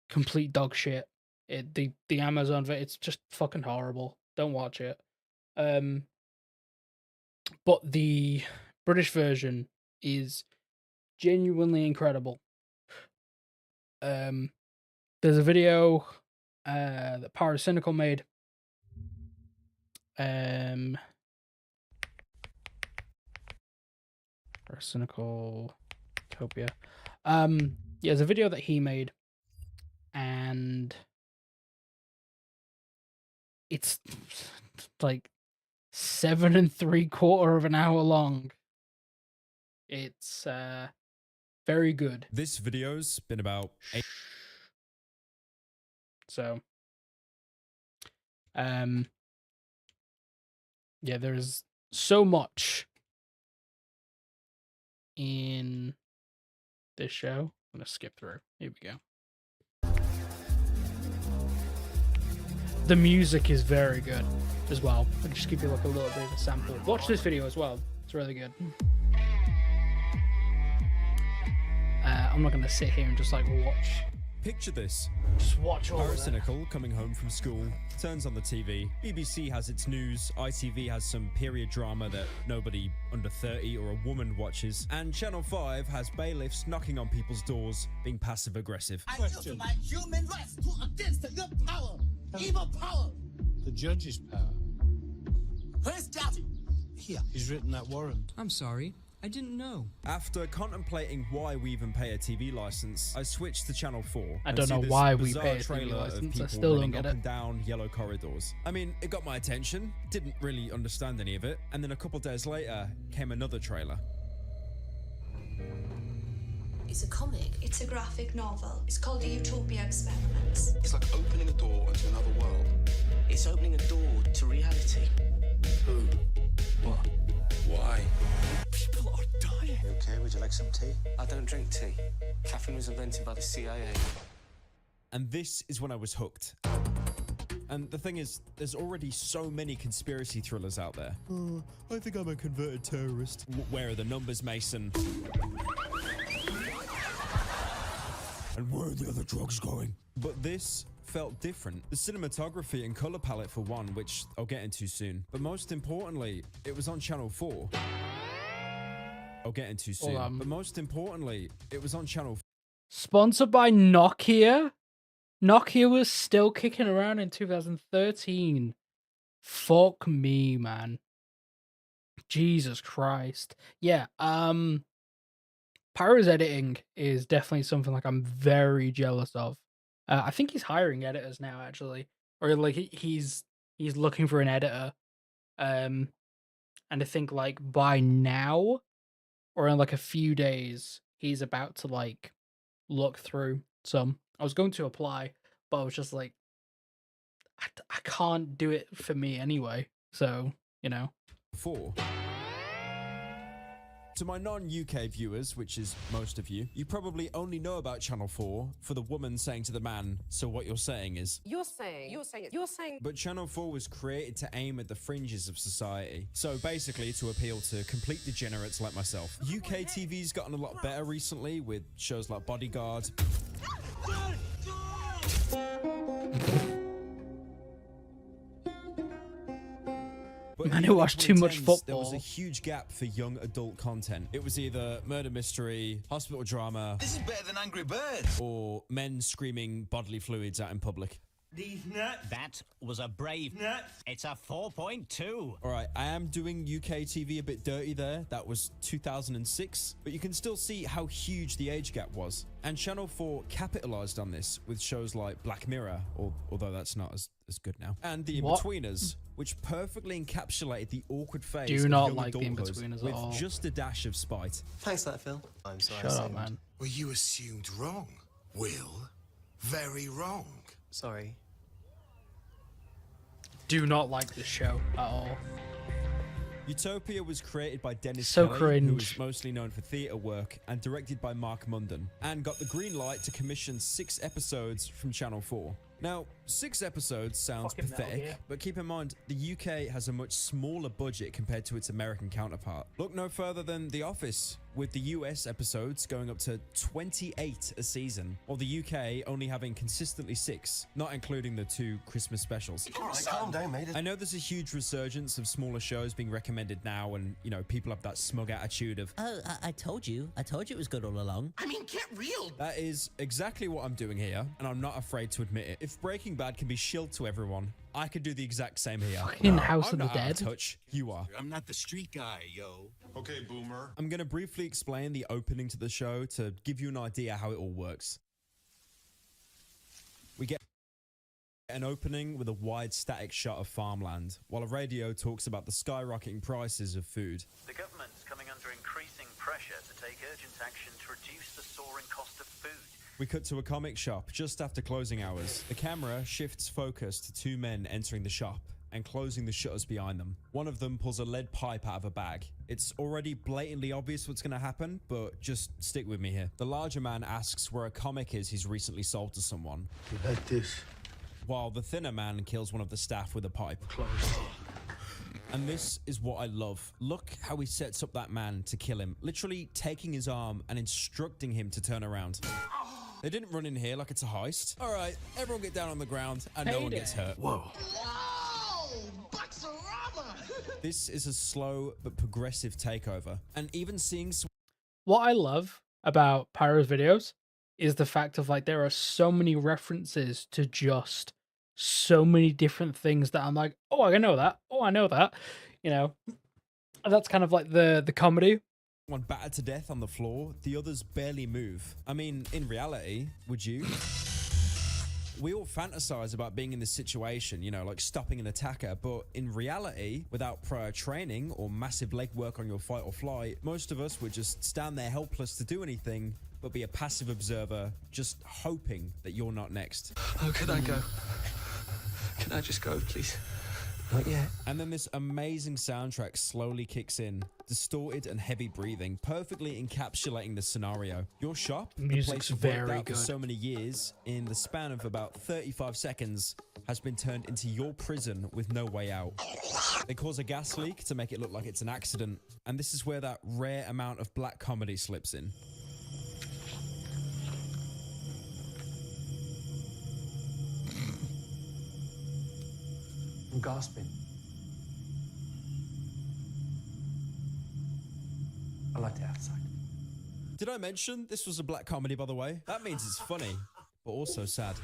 complete dog shit. The Amazon it's just fucking horrible. Don't watch it. But the British version is genuinely incredible. There's a video that Paracynical made. Paracynical Utopia. Yeah, there's a video that he made, and it's like 7 3/4 of an hour long. It's very good. This video's been about 8. So, yeah, there's so much in this show. I'm gonna skip through. Here we go. The music is very good as well. I'll just give you like a little bit of a sample. Watch this video as well. It's really good. I'm not gonna sit here and just like watch. Picture this. Just watch all of it. Paracynical coming home from school, turns on the TV. BBC has its news, ITV has some period drama that nobody under 30 or a woman watches, and Channel 5 has bailiffs knocking on people's doors, being passive-aggressive. I use my human rights to against the power, evil power. The judge's power. Where's Daddy? Here. He's written that warrant. I'm sorry, I didn't know. After contemplating why we even pay a TV license, I switched to Channel 4. I and don't see know this why we bizarre pay a TV trailer of license. I people still don't running get up it. and down yellow corridors. I mean, it got my attention, didn't really understand any of it, and then a couple days later came another trailer. It's a comic. It's a graphic novel. It's called The Utopia Experiments. It's like opening a door into another world. It's opening a door to reality. Who? What? Why? People are dying. You okay? Would you like some tea? I don't drink tea. Caffeine was invented by the CIA. And this is when I was hooked. And the thing is, there's already so many conspiracy thrillers out there. Oh, I think I'm a converted terrorist. Where are the numbers, Mason? And where are the other drugs going? But this felt different. The cinematography and color palette for one, which I'll get into soon. But most importantly, it was on Channel 4. I'll get into soon. But most importantly, it was on Channel 4. Sponsored by Nokia. Nokia was still kicking around in 2013. Fuck me, man. Jesus Christ. Yeah, Pyro's editing is definitely something like I'm very jealous of. I think he's hiring editors now, actually, or like he's looking for an editor. And I think like by now, or in like a few days, he's about to like look through some. I was going to apply, but I was just like, I can't do it for me anyway. So, you know. 4. To my non-UK viewers, which is most of you, you probably only know about Channel 4 for the woman saying to the man, so what you're saying is... You're saying... But Channel 4 was created to aim at the fringes of society. So basically to appeal to complete degenerates like myself. UK TV's gotten a lot better recently with shows like Bodyguard. But Man, I watched too much 2010s, football. There was a huge gap for young adult content. It was either murder mystery, hospital drama... This is better than Angry Birds. ...or men screaming bodily fluids out in public. These nuts. That was a brave Nuts. It's a 4.2. Alright, I am doing UK TV a bit dirty there. That was 2006. But you can still see how huge the age gap was. And Channel 4 capitalized on this with shows like Black Mirror, although that's not as good now. And The Inbetweeners, which perfectly encapsulated the awkward phase Do of not young like The adulthood Inbetweeners at with all. just a dash of spite. Thanks for that, Phil. I'm sorry. Shut up, man. Well, you assumed wrong, Will. Very wrong. Sorry. do not like this show at all. Utopia was created by Dennis So Kelly, cringe. who is mostly known for theatre work, and directed by Mark Munden, and got the green light to commission 6 episodes from Channel 4. Now, 6 episodes sounds Fucking Metal pathetic, Gear. but keep in mind, the UK has a much smaller budget compared to its American counterpart. Look no further than The Office, with the US episodes going up to 28 a season, while the UK only having consistently 6, not including the 2 Christmas specials. All right, calm down, mate. I know there's a huge resurgence of smaller shows being recommended now, and, you know, people have that smug attitude of, Oh, I told you. I told you it was good all along. I mean, get real. that is exactly what I'm doing here, and I'm not afraid to admit it. If Breaking Bad can be shilled to everyone, I could do the exact same here. Fucking House I'm of the not out of Dead. touch. You are. I'm not the street guy, yo. Okay, boomer. I'm going to briefly explain the opening to the show to give you an idea how it all works. We get an opening with a wide static shot of farmland, while a radio talks about the skyrocketing prices of food. The government's coming under increasing pressure to take urgent action to reduce the soaring cost of food. We cut to a comic shop just after closing hours. The camera shifts focus to 2 men entering the shop and closing the shutters behind them. One of them pulls a lead pipe out of a bag. It's already blatantly obvious what's going to happen, but just stick with me here. The larger man asks where a comic is he's recently sold to someone, You like this? while the thinner man kills one of the staff with a pipe. Close. And this is what I love. Look how he sets up that man to kill him, literally taking his arm and instructing him to turn around. They didn't run in here like it's a heist. All right, everyone get down on the ground and no one gets hurt. Whoa. Whoa! Boxerama! This is a slow but progressive takeover. And even seeing What I love about Pyro's videos is the fact of like there are so many references to just so many different things that I'm like, oh, I know that. Oh, I know that. You know, and that's kind of like the comedy. one battered to death on the floor, the others barely move. I mean, in reality, would you? We all fantasize about being in this situation, you know, like stopping an attacker, but in reality, without prior training or massive leg work on your fight or flight, most of us would just stand there helpless to do anything, but be a passive observer, just hoping that you're not next. Oh, can I go? Can I just go, please? Not yet. And then this amazing soundtrack slowly kicks in, distorted and heavy breathing, perfectly encapsulating the scenario. Your shop, the Music's place you've worked very out for good. so many years, in the span of about 35 seconds, has been turned into your prison with no way out. They cause a gas leak to make it look like it's an accident, and this is where that rare amount of black comedy slips in. I'm gasping. I like it outside. Did I mention this was a black comedy, by the way? That means it's funny, but also sad.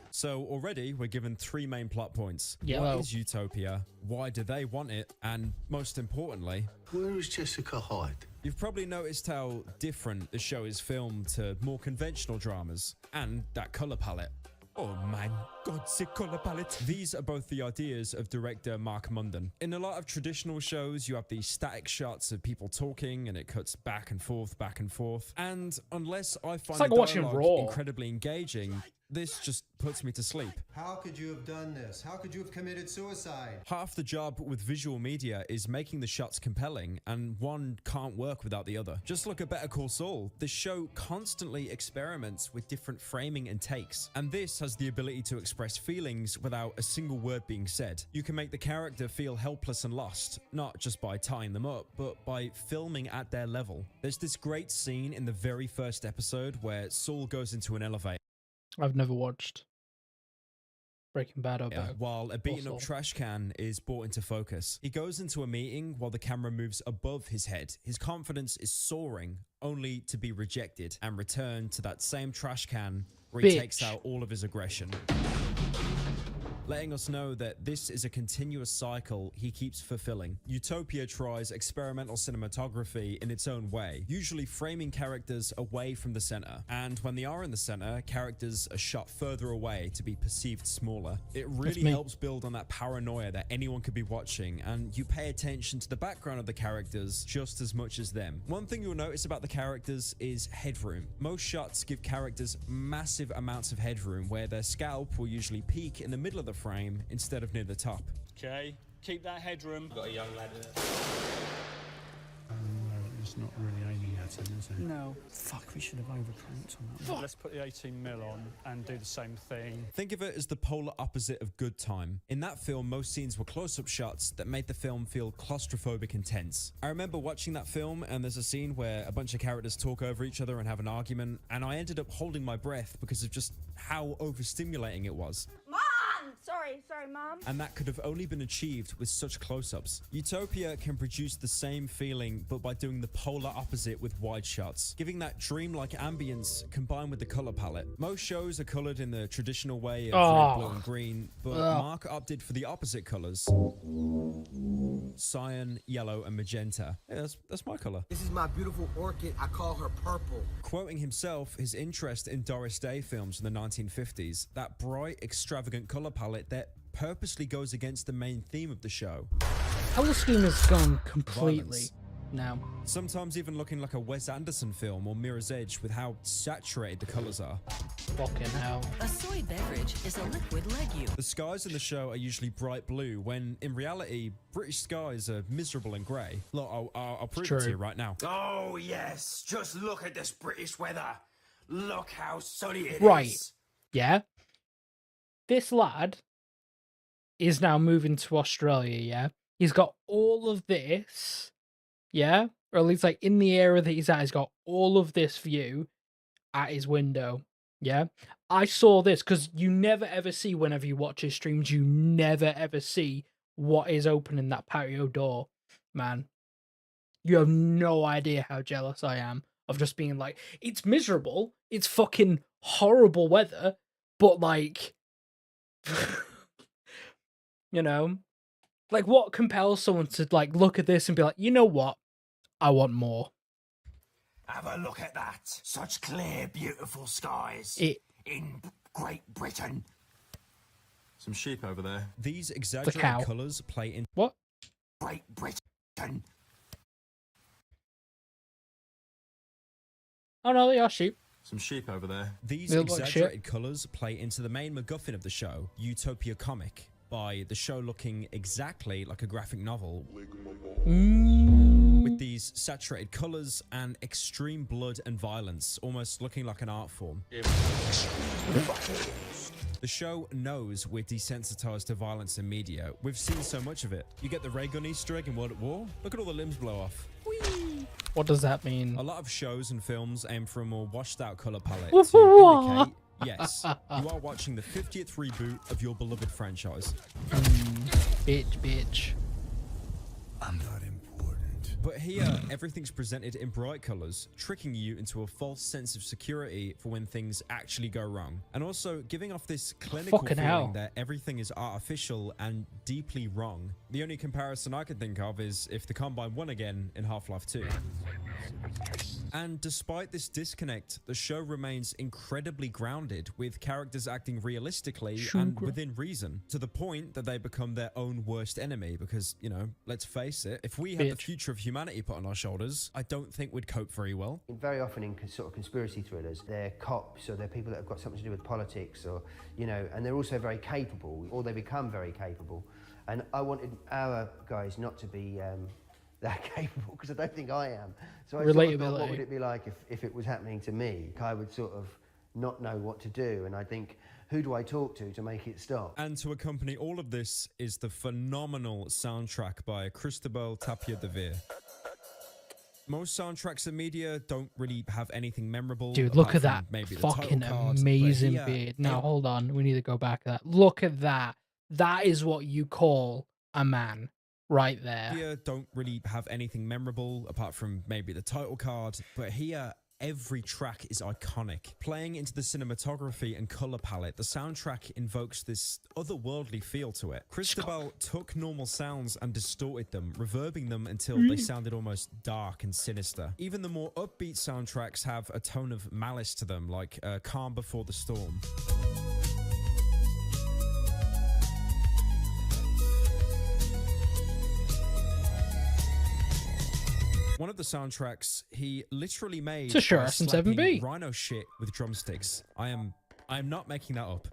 So already we're given 3 main plot points. Yellow. What is Utopia? Why do they want it? And most importantly, Where is Jessica Hyde? you've probably noticed how different the show is filmed to more conventional dramas, and that color palette. Oh my god, the color palette. These are both the ideas of director Mark Munden. In a lot of traditional shows, you have these static shots of people talking and it cuts back and forth, back and forth. And unless I find like the watching dialogue Raw. incredibly engaging, this just puts me to sleep. How could you have done this? How could you have committed suicide? Half the job with visual media is making the shots compelling, and one can't work without the other. Just look at Better Call Saul. The show constantly experiments with different framing and takes, and this has the ability to express feelings without a single word being said. You can make the character feel helpless and lost, not just by tying them up, but by filming at their level. There's this great scene in the very first episode where Saul goes into an elevator. I've never watched Breaking Bad or Better While a beaten Call up Saul. trash can is brought into focus. He goes into a meeting while the camera moves above his head. His confidence is soaring, only to be rejected and return to that same trash can where he takes out all of his aggression. Letting us know that this is a continuous cycle he keeps fulfilling. Utopia tries experimental cinematography in its own way, usually framing characters away from the center. And when they are in the center, characters are shot further away to be perceived smaller. It really helps build on that paranoia that anyone could be watching, and you pay attention to the background of the characters just as much as them. One thing you'll notice about the characters is headroom. Most shots give characters massive amounts of headroom, where their scalp will usually peak in the middle of the the frame instead of near the top. Okay, keep that headroom. Got a young lad in it. It's not really aiming at him, is it? No. Fuck, we should have overcranked on that one. Let's put the 18mm on and do the same thing. Think of it as the polar opposite of good time. In that film, most scenes were close-up shots that made the film feel claustrophobic and tense. I remember watching that film, and there's a scene where a bunch of characters talk over each other and have an argument, and I ended up holding my breath because of just how overstimulating it was. Mom! Sorry, Mom. And that could have only been achieved with such close-ups. Utopia can produce the same feeling, but by doing the polar opposite with wide shots, giving that dreamlike ambience combined with the color palette. Most shows are colored in the traditional way of red, blue, and green, but Mark opted for the opposite colors: cyan, yellow, and magenta. Yeah, that's my color. This is my beautiful orchid. I call her purple. Quoting himself, his interest in Doris Day films from the 1950s, that bright, extravagant color palette that purposely goes against the main theme of the show. Color scheme has gone completely Violence. now. Sometimes even looking like a Wes Anderson film or Mirror's Edge with how saturated the colors are. Fucking hell. A soy beverage is a liquid legume. The skies in the show are usually bright blue, when in reality, British skies are miserable and grey. Look, I'll prove it to you right now. Oh, yes. Just look at this British weather. Look how sunny it is. Right. Yeah. This lad is now moving to Australia, yeah? He's got all of this, yeah? Or at least, like, in the area that he's at, he's got all of this view at his window, yeah? I saw this, because you never ever see, whenever you watch his streams, you never ever see what is opening that patio door, man. You have no idea how jealous I am of just being like, it's miserable, it's fucking horrible weather, but, like... You know, like, what compels someone to, like, look at this and be like, you know what? I want more. Have a look at that. Such clear, beautiful skies in Great Britain. Some sheep over there. These exaggerated colors play in... What? Great Britain. Oh, no, they are sheep. Some sheep over there. These They look like exaggerated colors play into the main MacGuffin of the show, Utopia Comic, by the show looking exactly like a graphic novel. With these saturated colors and extreme blood and violence, almost looking like an art form. The show knows we're desensitized to violence in media. We've seen so much of it. You get the ray gun Easter egg in World at War? Look at all the limbs blow off. Whee! What does that mean? A lot of shows and films aim for a more washed out color palette to indicate, yes, you are watching the 50th reboot of your beloved franchise. Bitch. I'm not important. But here, everything's presented in bright colors, tricking you into a false sense of security for when things actually go wrong. And also giving off this clinical feeling that everything is artificial and deeply wrong. The only comparison I can think of is if the Combine won again in Half-Life 2. And despite this disconnect, the show remains incredibly grounded, with characters acting realistically and within reason, to the point that they become their own worst enemy. Because, you know, let's face it, if we had the future of humanity put on our shoulders, I don't think we'd cope very well. Very often in sort of conspiracy thrillers, they're cops or they're people that have got something to do with politics, or, you know, and they're also very capable, or they become very capable. And I wanted our guys not to be that capable, because I don't think I am. So I sort of thought, what would it be like if it was happening to me? I would sort of not know what to do, and I think, who do I talk to make it stop? And to accompany all of this is the phenomenal soundtrack by Cristobal Tapia de Veer. Most soundtracks in media don't really have anything memorable. Dude, look at that fucking amazing beard. Now, hold on. We need to go back to that. Look at that. That is what you call a man. Right there. Here don't really have anything memorable apart from maybe the title card, but here every track is iconic. Playing into the cinematography and color palette, the soundtrack invokes this otherworldly feel to it. Cristobal took normal sounds and distorted them, reverbing them until they sounded almost dark and sinister. Even the more upbeat soundtracks have a tone of malice to them, like Calm Before the Storm. One of the soundtracks he literally made to sure some 7B rhino shit with drumsticks. I am not making that up.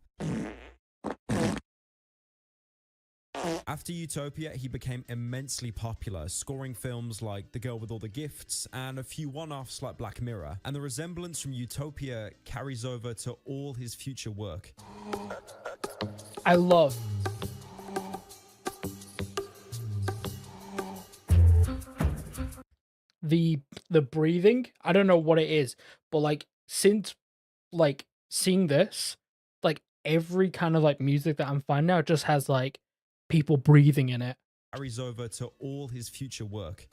After Utopia, he became immensely popular, scoring films like The Girl with All the Gifts and a few one-offs like Black Mirror. And the resemblance from Utopia carries over to all his future work. I love the breathing. I don't know what it is, but like since like seeing this, like every kind of like music that I'm finding now just has like people breathing in it. Carries over to all his future work.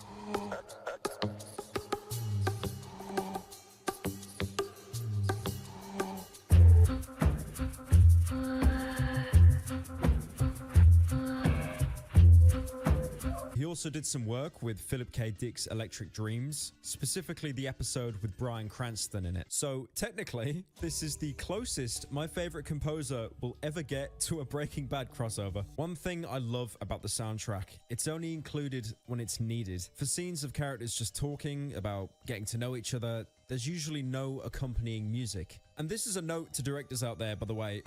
He also did some work with Philip K. Dick's Electric Dreams, specifically the episode with Bryan Cranston in it. So technically, this is the closest my favorite composer will ever get to a Breaking Bad crossover. One thing I love about the soundtrack, it's only included when it's needed. For scenes of characters just talking about getting to know each other, there's usually no accompanying music. And this is a note to directors out there, by the way.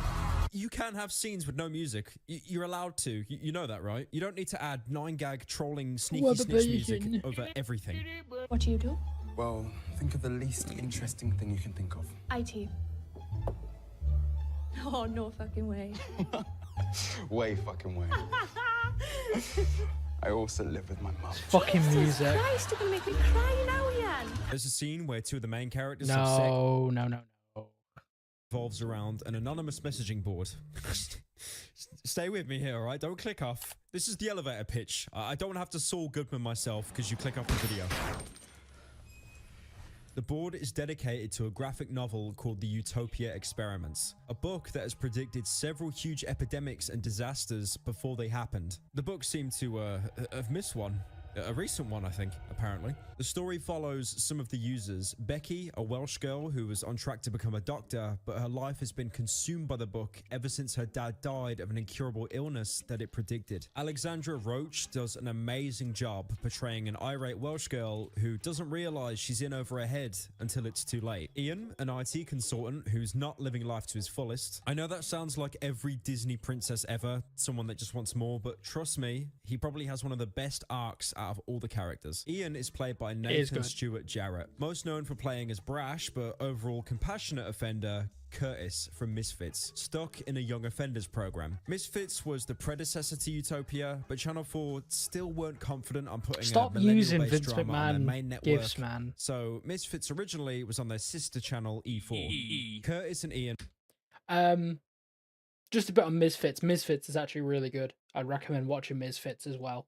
You can have scenes with no music. You're allowed to. You know that, right? You don't need to add 9-gag trolling sneaky snitch music over everything. What do you do? Well, think of the least interesting thing you can think of. IT. Oh, no fucking way. Way fucking way. I also live with my mum. Fucking music. Christ, you're gonna make me cry now, Ian. There's a scene where two of the main characters No. revolves around an anonymous messaging board. Stay with me here, all right? Don't click off. This is the elevator pitch. I don't have to Saul Goodman myself because you click off the video. The board is dedicated to a graphic novel called The Utopia Experiments, a book that has predicted several huge epidemics and disasters before they happened. The book seemed to have missed one. A recent one, I think, apparently. The story follows some of the users. Becky, a Welsh girl who was on track to become a doctor, but her life has been consumed by the book ever since her dad died of an incurable illness that it predicted. Alexandra Roach does an amazing job portraying an irate Welsh girl who doesn't realize she's in over her head until it's too late. Ian, an IT consultant who's not living life to his fullest. I know that sounds like every Disney princess ever, someone that just wants more, but trust me, he probably has one of the best arcs out of all the characters. Ian is played by Nathan Stewart Jarrett, most known for playing as brash but overall compassionate offender Curtis from Misfits, stuck in a young offenders program. Misfits was the predecessor to Utopia, but Channel 4 still weren't confident on putting Stop a using millennial-based Vince drama on their main McMahon network. gifs, man. So Misfits originally was on their sister channel E4. Curtis and Ian. Just a bit on Misfits. Misfits is actually really good. I'd recommend watching Misfits as well.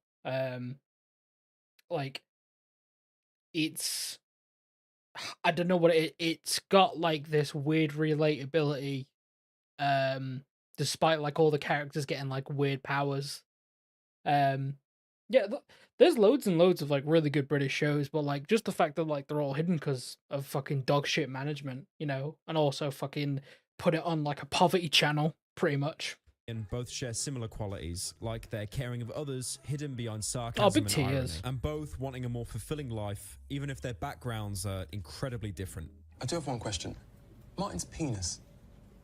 Like, it's, I don't know what it's got like this weird relatability, despite like all the characters getting like weird powers. Yeah, there's loads and loads of like really good British shows, but like just the fact that like they're all hidden because of fucking dog shit management, you know, and also fucking put it on like a poverty channel, pretty much. And both share similar qualities, like their caring of others hidden behind sarcasm and irony, and both wanting a more fulfilling life, even if their backgrounds are incredibly different. I do have one question. Martin's penis,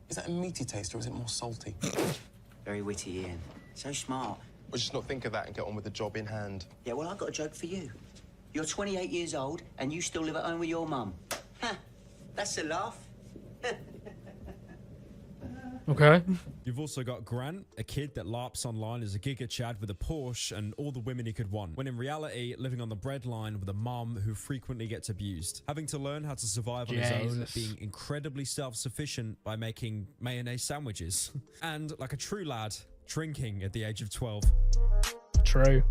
is that a meaty taste or is it more salty? Very witty, Ian. So smart. Well, just not think of that and get on with the job in hand. Yeah, well, I've got a joke for you. You're 28 years old and you still live at home with your mum. Ha! That's a laugh. Okay. You've also got Grant, a kid that LARPs online as a Giga Chad with a Porsche and all the women he could want, when in reality, living on the breadline with a mom who frequently gets abused. Having to learn how to survive on his own, being incredibly self-sufficient by making mayonnaise sandwiches. And, like a true lad, drinking at the age of 12. True.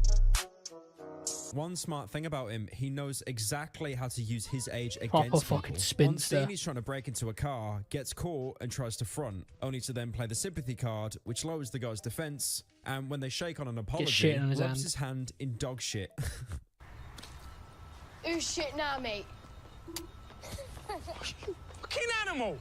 One smart thing about him, he knows exactly how to use his age against Proper people. fucking spinster. One scene he's trying to break into a car, gets caught and tries to front, only to then play the sympathy card, which lowers the guy's defense, and when they shake on an apology, rubs his hand in dog shit. Who's shit now, mate? Fucking animal!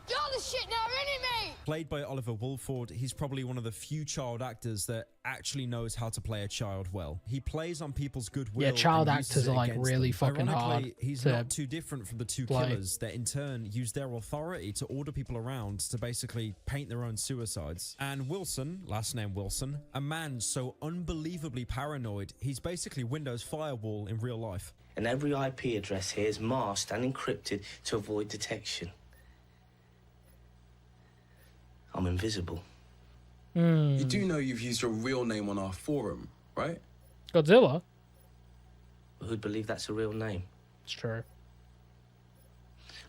You're the shit now, enemy! Played by Oliver Wolford, he's probably one of the few child actors that actually knows how to play a child well. He plays on people's goodwill. Yeah, child and uses actors it are like against really them. fucking hard. Ironically, he's to not too different from the two play. killers that in turn use their authority to order people around to basically paint their own suicides. And Wilson, last name Wilson, a man so unbelievably paranoid, he's basically Windows Firewall in real life. And every IP address here is masked and encrypted to avoid detection. I'm invisible. You do know you've used your real name on our forum, right? Godzilla? Who'd believe that's a real name? It's true.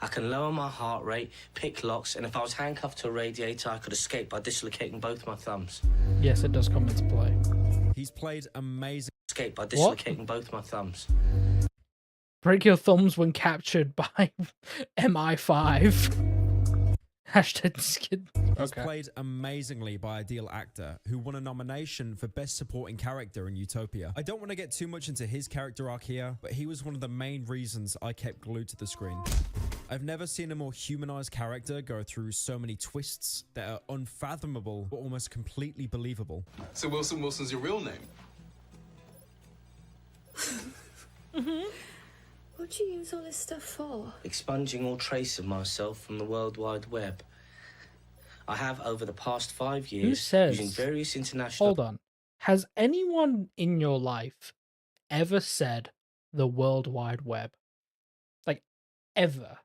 I can lower my heart rate, pick locks, and if I was handcuffed to a radiator, I could escape by dislocating both my thumbs. Yes, it does come into play. He's played amazing. Escape by dislocating both my thumbs. Break your thumbs when captured by MI5. Hashtag skid. He's played amazingly by Ideal Actor, who won a nomination for Best Supporting Character in Utopia. I don't want to get too much into his character arc here, but he was one of the main reasons I kept glued to the screen. I've never seen a more humanized character go through so many twists that are unfathomable but almost completely believable. So Wilson's your real name? What do you use all this stuff for? Expunging all trace of myself from the World Wide Web. I have, over the past 5 years, Who says? using various international... Hold on. Has anyone in your life ever said the World Wide Web? Like, ever?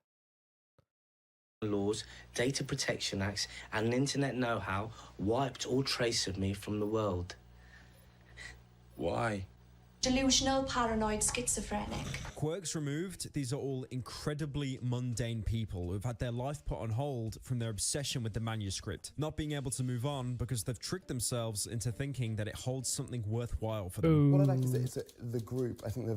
laws, data protection acts, and internet know-how wiped all trace of me from the world. Why? Delusional, paranoid, schizophrenic. Quirks removed, these are all incredibly mundane people who've had their life put on hold from their obsession with the manuscript, not being able to move on because they've tricked themselves into thinking that it holds something worthwhile for them. What I like is that the group, I think they're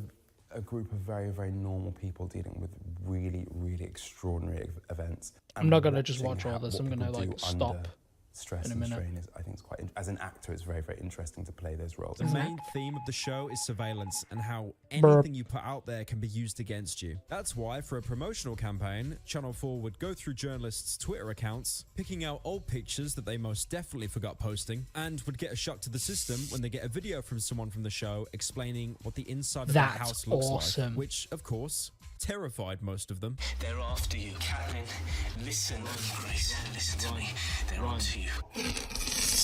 a group of very, very normal people dealing with really, really extraordinary events. I'm not going to just watch all this, I'm going to like stop. Stress in a and minute. strain is, I think, it's quite. As an actor, it's very, very interesting to play those roles. The main theme of the show is surveillance and how anything you put out there can be used against you. That's why, for a promotional campaign, Channel 4 would go through journalists' Twitter accounts, picking out old pictures that they most definitely forgot posting, and would get a shock to the system when they get a video from someone from the show explaining what the inside of their house looks like, which, of course, terrified most of them. They're after you, Captain. Listen, Grace, listen to me. They're onto you.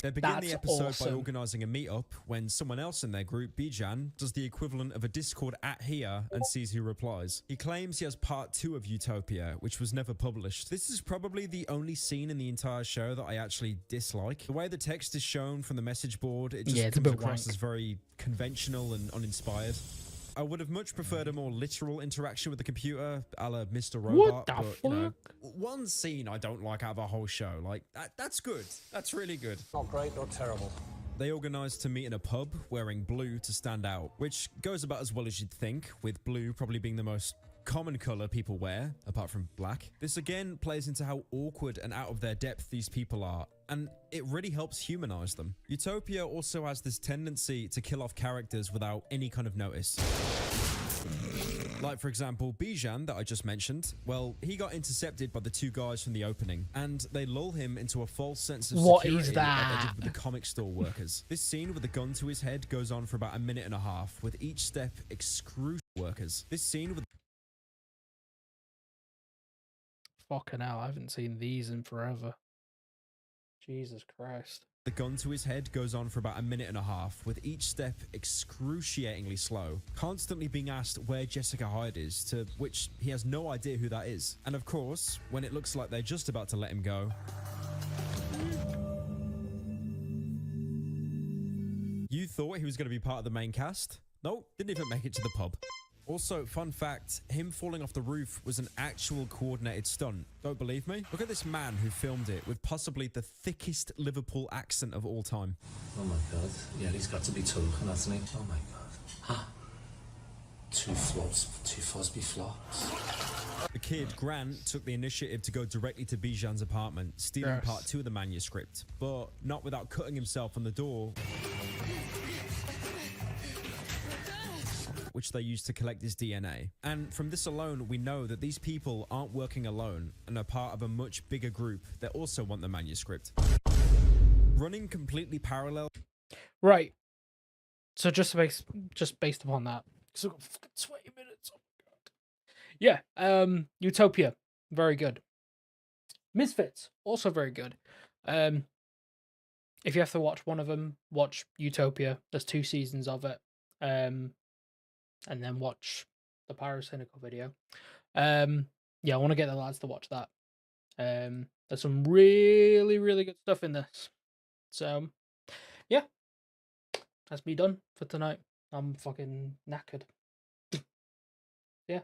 They begin the episode by organising a meetup when someone else in their group, Bijan, does the equivalent of a Discord @here and sees who replies. He claims he has part 2 of Utopia, which was never published. This is probably the only scene in the entire show that I actually dislike. The way the text is shown from the message board, it just comes across as very conventional and uninspired. I would have much preferred a more literal interaction with the computer, a la Mr. Robot. What the fuck? You know, one scene I don't like out of the whole show. Like, that's good. That's really good. Not great, not terrible. They organised to meet in a pub wearing blue to stand out, which goes about as well as you'd think, with blue probably being the most common colour people wear, apart from black. This again plays into how awkward and out of their depth these people are, and it really helps humanise them. Utopia also has this tendency to kill off characters without any kind of notice. Like, for example, Bijan, that I just mentioned, well, he got intercepted by the 2 guys from the opening, and they lull him into a false sense of security like they did with the comic store workers. This scene with a gun to his head goes on for about 1.5 minutes, with each step excruciating workers. This scene with... Fucking hell, I haven't seen these in forever. Jesus Christ. The gun to his head goes on for about 1.5 minutes, with each step excruciatingly slow, constantly being asked where Jessica Hyde is, to which he has no idea who that is. And of course, when it looks like they're just about to let him go, you thought he was going to be part of the main cast? Nope, didn't even make it to the pub. Also, fun fact, him falling off the roof was an actual coordinated stunt. Don't believe me? Look at this man who filmed it with possibly the thickest Liverpool accent of all time. Oh my god. Yeah, he's got to be talking, hasn't he? Oh my god. Huh. 2 flops, 2 Fosby flops. The kid, Grant, took the initiative to go directly to Bijan's apartment, stealing part 2 of the manuscript, but not without cutting himself on the door. which they use to collect his DNA. And from this alone, we know that these people aren't working alone and are part of a much bigger group that also want the manuscript. Running completely parallel. Right. So just based upon that. So I've got fucking 20 minutes. Oh my god. Yeah. Utopia, very good. Misfits, also very good. If you have to watch one of them, watch Utopia. There's 2 seasons of it. And then watch the Pyrocynical video. Yeah, I want to get the lads to watch that. There's some really, really good stuff in this. So, yeah. That's me done for tonight. I'm fucking knackered. Yeah.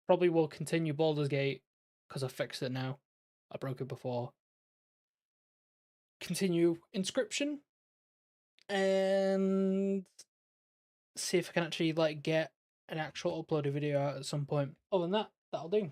Probably will continue Baldur's Gate because I fixed it now. I broke it before. Continue Inscryption and see if I can actually like get an actual uploaded video out at some point. Other than that, that'll do.